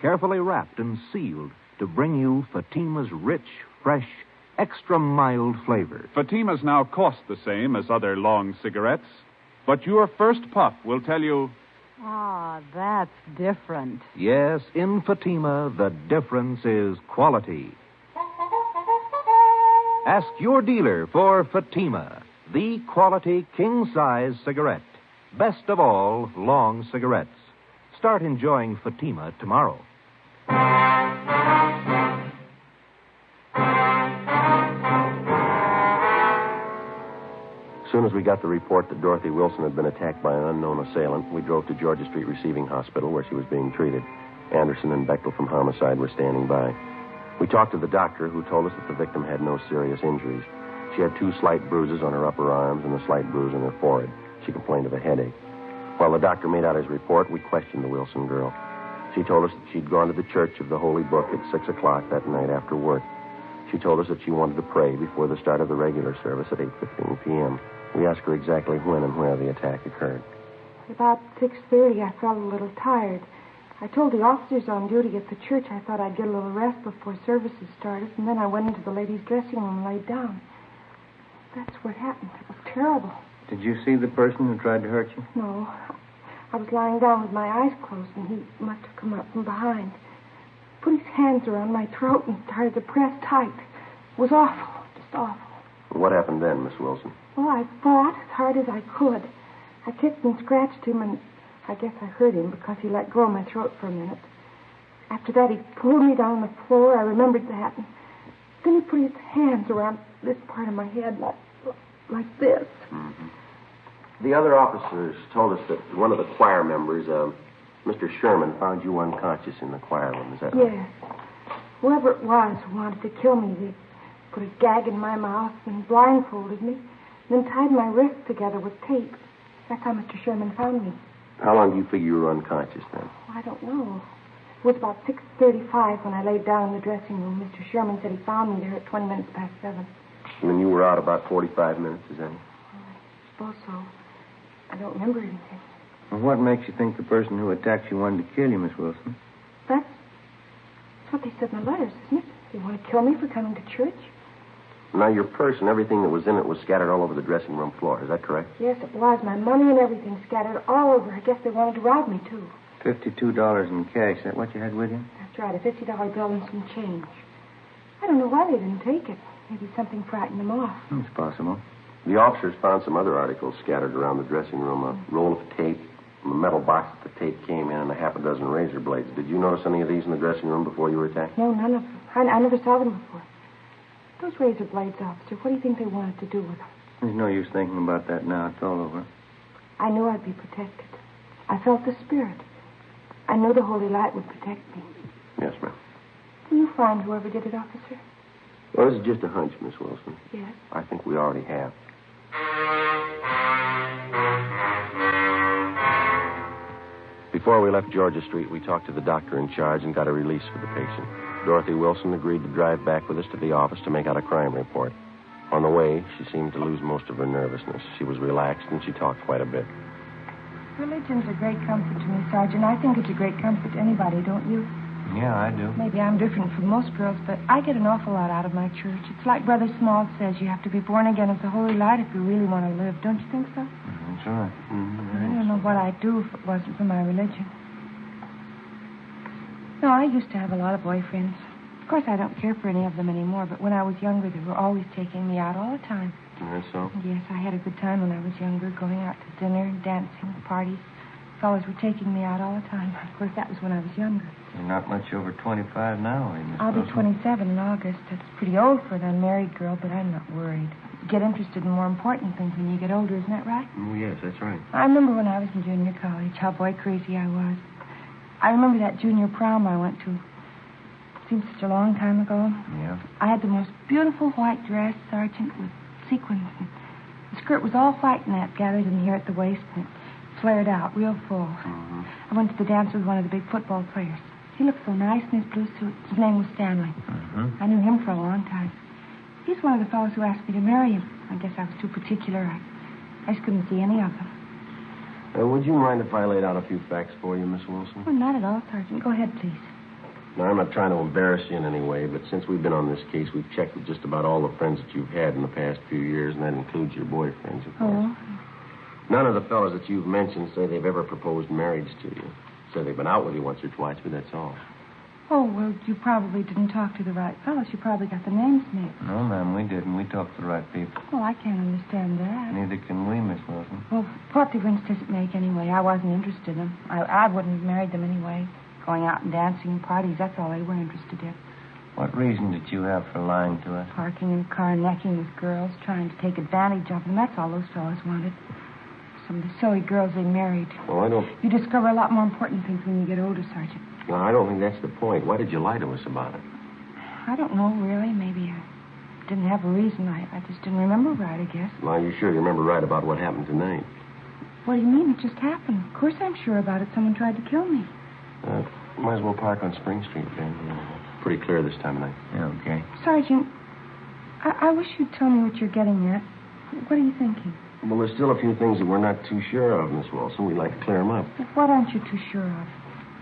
carefully wrapped and sealed to bring you Fatima's rich, fresh, extra mild flavor. Fatimas now cost the same as other long cigarettes, but your first puff will tell you... Ah, that's different. Yes, in Fatima, the difference is quality. Ask your dealer for Fatima, the quality king-size cigarette. Best of all, long cigarettes. Start enjoying Fatima tomorrow. As soon as we got the report that Dorothy Wilson had been attacked by an unknown assailant, we drove to Georgia Street Receiving Hospital where she was being treated. Anderson and Bechtel from Homicide were standing by. We talked to the doctor, who told us that the victim had no serious injuries. She had 2 slight bruises on her upper arms and a slight bruise on her forehead. She complained of a headache. While the doctor made out his report, we questioned the Wilson girl. She told us that she'd gone to the Church of the Holy Book at 6 o'clock that night after work. She told us that she wanted to pray before the start of the regular service at 8:15 p.m. We asked her exactly when and where the attack occurred. About 6:30, I felt a little tired. I told the officers on duty at the church I thought I'd get a little rest before services started, and then I went into the ladies' dressing room and laid down. That's what happened. It was terrible. Did you see the person who tried to hurt you? No. I was lying down with my eyes closed, and he must have come up from behind. Put his hands around my throat and started to press tight. It was awful, just awful. What happened then, Miss Wilson? Well, I fought as hard as I could. I kicked and scratched him, and I guess I hurt him because he let go of my throat for a minute. After that, he pulled me down on the floor. I remembered that. And then he put his hands around this part of my head like this. Mm-hmm. The other officers told us that one of the choir members, Mr. Sherman, found you unconscious in the choir room. Is that right? Yes. Whoever it was who wanted to kill me, they put a gag in my mouth and blindfolded me, and then tied my wrists together with tape. That's how Mr. Sherman found me. How long do you figure you were unconscious then? I don't know. It was about 6:35 when I laid down in the dressing room. Mr. Sherman said he found me there at 20 minutes past 7. And then you were out about 45 minutes, is that it? I suppose so. I don't remember anything. Well, what makes you think the person who attacked you wanted to kill you, Miss Wilson? That's what they said in the letters, isn't it? They want to kill me for coming to church? Now, your purse and everything that was in it was scattered all over the dressing room floor. Is that correct? Yes, it was. My money and everything scattered all over. I guess they wanted to rob me, too. $52 in cash. Is that what you had with you? That's right, a $50 bill and some change. I don't know why they didn't take it. Maybe something frightened them off. It's possible. The officers found some other articles scattered around the dressing room. A roll of tape, a metal box that the tape came in, and a half a dozen razor blades. Did you notice any of these in the dressing room before you were attacked? No, none of them. I never saw them before. Those razor blades, officer, what do you think they wanted to do with them? There's no use thinking about that now. It's all over. I knew I'd be protected. I felt the spirit. I knew the holy light would protect me. Yes, ma'am. Will you find whoever did it, officer? Well, this is just a hunch, Miss Wilson. Yes. I think we already have. Before we left Georgia Street, we talked to the doctor in charge and got a release for the patient. Dorothy Wilson agreed to drive back with us to the office to make out a crime report. On the way, she seemed to lose most of her nervousness. She was relaxed, and she talked quite a bit. Religion's a great comfort to me, Sergeant. I think it's a great comfort to anybody, don't you? Yeah, I do. Maybe I'm different from most girls, but I get an awful lot out of my church. It's like Brother Small says, you have to be born again as a holy light if you really want to live. Don't you think so? That's right. I don't know what I'd do if it wasn't for my religion. No, I used to have a lot of boyfriends. Of course, I don't care for any of them anymore, but when I was younger, they were always taking me out all the time. That's so? Yes, I had a good time when I was younger, going out to dinner, dancing, parties. Fellas were taking me out all the time. Of course, that was when I was younger. You're not much over 25 now, are you, Miss I'll be Wilson? 27 in August. That's pretty old for an unmarried girl, but I'm not worried. You get interested in more important things when you get older, isn't that right? Oh, yes, that's right. I remember when I was in junior college, how boy crazy I was. I remember that junior prom I went to. Seems such a long time ago. Yeah. I had the most beautiful white dress, Sergeant, with sequins. And the skirt was all white net gathered in here at the waist and it flared out real full. Mm-hmm. I went to the dance with one of the big football players. He looked so nice in his blue suit. His name was Stanley. Mm-hmm. I knew him for a long time. He's one of the fellows who asked me to marry him. I guess I was too particular. I just couldn't see any of them. Would you mind if I laid out a few facts for you, Miss Wilson? Oh, not at all, Sergeant. Go ahead, please. Now, I'm not trying to embarrass you in any way, but since we've been on this case, we've checked with just about all the friends that you've had in the past few years, and that includes your boyfriends, of course. Oh? None of the fellows that you've mentioned say they've ever proposed marriage to you. Say they've been out with you once or twice, but that's all. Oh, well, you probably didn't talk to the right fellows. You probably got the names mixed. No, ma'am, we didn't. We talked to the right people. Well, I can't understand that. Neither can we, Miss Wilson. Well, what difference does it make anyway? I wasn't interested in them. I wouldn't have married them anyway. Going out and dancing and parties, that's all they were interested in. What reason did you have for lying to us? Parking in a car, necking with girls, trying to take advantage of them. That's all those fellows wanted. Some of the silly girls they married. Well, I don't... You discover a lot more important things when you get older, Sergeant. No, I don't think that's the point. Why did you lie to us about it? I don't know, really. Maybe I didn't have a reason. I just didn't remember right, I guess. Well, you sure you remember right about what happened tonight? What do you mean? It just happened. Of course I'm sure about it. Someone tried to kill me. Might as well park on Spring Street, Ben. Pretty clear this time of night. Yeah, okay. Sergeant, I wish you'd tell me what you're getting at. What are you thinking? Well, there's still a few things that we're not too sure of, Miss Wilson. We'd like to clear them up. What aren't you too sure of?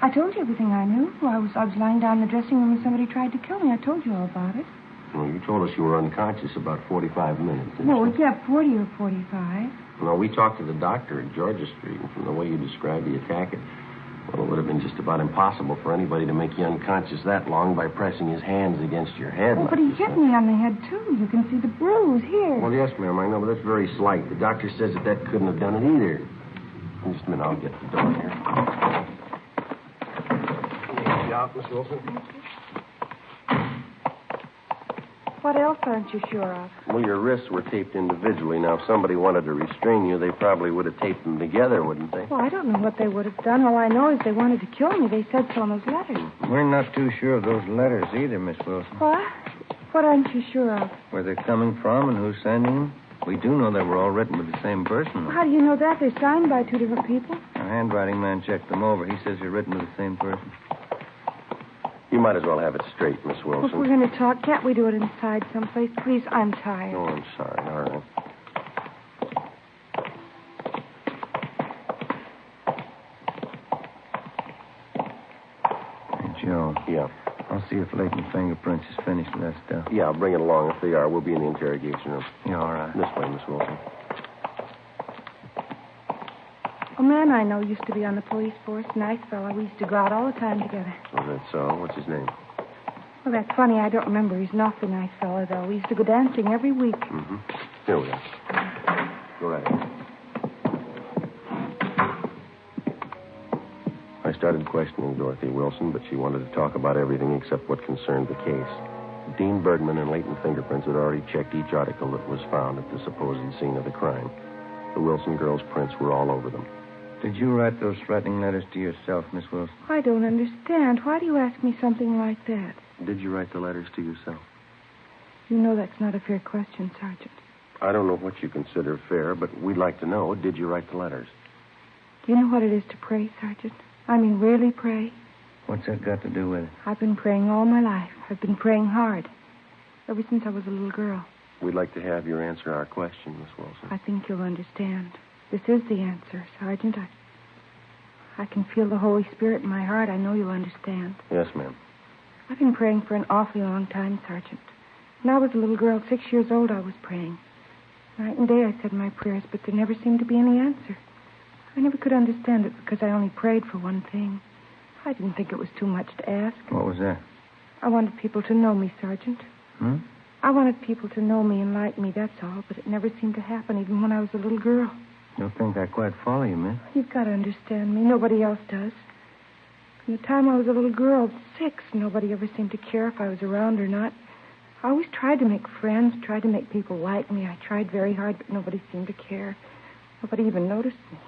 I told you everything I knew. I was lying down in the dressing room and somebody tried to kill me. I told you all about it. Well, you told us you were unconscious about 45 minutes. Well, yeah, 40 or 45. No, we talked to the doctor at Georgia Street, and from the way you described the attack, it would have been just about impossible for anybody to make you unconscious that long by pressing his hands against your head. Oh, but he hit me on the head, too. You can see the bruise here. Well, yes, ma'am, I know, but that's very slight. The doctor says that couldn't have done it either. Just a minute, I'll get the door here. Can you out, Miss Wilson? What else aren't you sure of? Well, your wrists were taped individually. Now, if somebody wanted to restrain you, they probably would have taped them together, wouldn't they? Well, I don't know what they would have done. All I know is they wanted to kill me. They said so in those letters. We're not too sure of those letters either, Miss Wilson. What? What aren't you sure of? Where they're coming from and who's sending them. We do know they were all written with the same person. How do you know that? They're signed by two different people. Our handwriting man checked them over. He says they're written with the same person. You might as well have it straight, Miss Wilson. If we're going to talk, can't we do it inside someplace? Please, I'm tired. Oh, I'm sorry. All right. Hey, Joe. Yeah. I'll see if Leighton's fingerprints is finished with that stuff. Yeah, bring it along. If they are, we'll be in the interrogation room. Yeah, all right. This way, Miss Wilson. A man I know used to be on the police force. Nice fellow. We used to go out all the time together. Oh, that's so. What's his name? Well, that's funny. I don't remember. He's an awfully nice fellow, though. We used to go dancing every week. Mm-hmm. Here we are. Go right ahead. I started questioning Dorothy Wilson, but she wanted to talk about everything except what concerned the case. Dean Bergman and Leighton Fingerprints had already checked each article that was found at the supposed scene of the crime. The Wilson girls' prints were all over them. Did you write those threatening letters to yourself, Miss Wilson? I don't understand. Why do you ask me something like that? Did you write the letters to yourself? You know that's not a fair question, Sergeant. I don't know what you consider fair, but we'd like to know, did you write the letters? Do you know what it is to pray, Sergeant? I mean, really pray. What's that got to do with it? I've been praying all my life. I've been praying hard. Ever since I was a little girl. We'd like to have you answer our question, Miss Wilson. I think you'll understand. This is the answer, Sergeant. I can feel the Holy Spirit in my heart. I know you'll understand. Yes, ma'am. I've been praying for an awfully long time, Sergeant. When I was a little girl, 6 years old, I was praying. Night and day I said my prayers, but there never seemed to be any answer. I never could understand it because I only prayed for one thing. I didn't think it was too much to ask. What was that? I wanted people to know me, Sergeant. Hmm? I wanted people to know me and like me, that's all, but it never seemed to happen, even when I was a little girl. Don't think I quite follow you, miss. You've got to understand me. Nobody else does. From the time I was a little girl, 6, nobody ever seemed to care if I was around or not. I always tried to make friends, tried to make people like me. I tried very hard, but nobody seemed to care. Nobody even noticed me.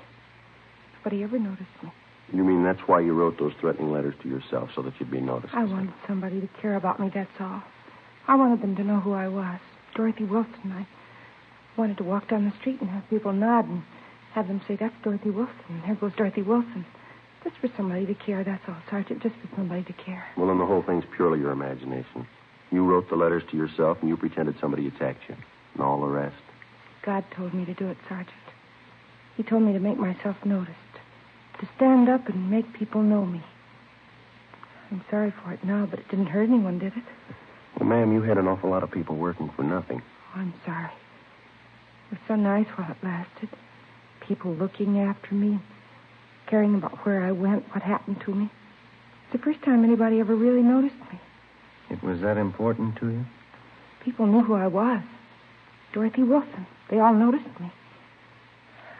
Nobody ever noticed me. You mean that's why you wrote those threatening letters to yourself, so that you'd be noticed? I wanted somebody to care about me, that's all. I wanted them to know who I was. Dorothy Wilson. I wanted to walk down the street and have people nod and have them say, that's Dorothy Wilson. There goes Dorothy Wilson. Just for somebody to care, that's all, Sergeant. Just for somebody to care. Well, then the whole thing's purely your imagination. You wrote the letters to yourself, and you pretended somebody attacked you. And all the rest. God told me to do it, Sergeant. He told me to make myself noticed. To stand up and make people know me. I'm sorry for it now, but it didn't hurt anyone, did it? Well, ma'am, you had an awful lot of people working for nothing. Oh, I'm sorry. It was so nice while it lasted. People looking after me, caring about where I went, what happened to me. It's the first time anybody ever really noticed me. It was that important to you? People knew who I was. Dorothy Wilson. They all noticed me.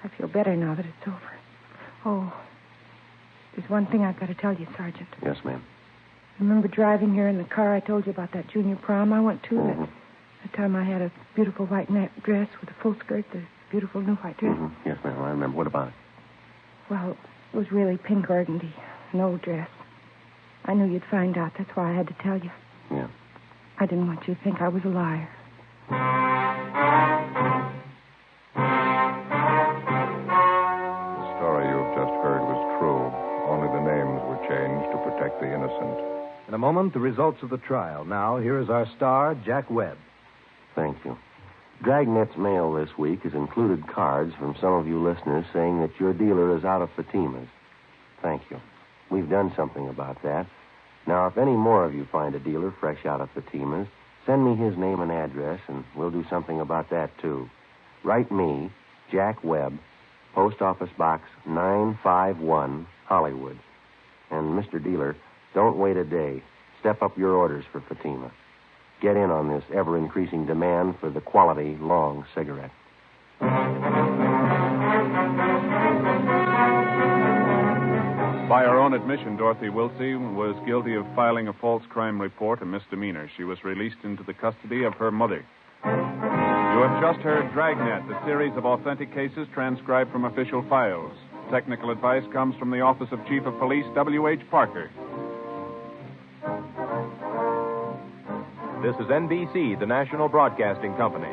I feel better now that it's over. Oh, there's one thing I've got to tell you, Sergeant. Yes, ma'am. Remember driving here in the car I told you about that junior prom I went to? Mm-hmm. That time I had a beautiful white net dress with a full skirt, the beautiful new white dress. Mm-hmm. Yes, ma'am, I remember. What about it? Well, it was really pink organdy, an old dress. I knew you'd find out. That's why I had to tell you. Yeah. I didn't want you to think I was a liar. The story you've just heard was true. Only the names were changed to protect the innocent. In a moment, the results of the trial. Now, here is our star, Jack Webb. Thank you. Dragnet's mail this week has included cards from some of you listeners saying that your dealer is out of Fatima's. Thank you. We've done something about that. Now, if any more of you find a dealer fresh out of Fatima's, send me his name and address, and we'll do something about that, too. Write me, Jack Webb, Post Office Box 951, Hollywood. And, Mr. Dealer, don't wait a day. Step up your orders for Fatima. Get in on this ever-increasing demand for the quality long cigarette. By her own admission, Dorothy Wilson was guilty of filing a false crime report, a misdemeanor. She was released into the custody of her mother. You have just heard Dragnet, a series of authentic cases transcribed from official files. Technical advice comes from the Office of Chief of Police W.H. Parker. This is NBC, the national broadcasting company.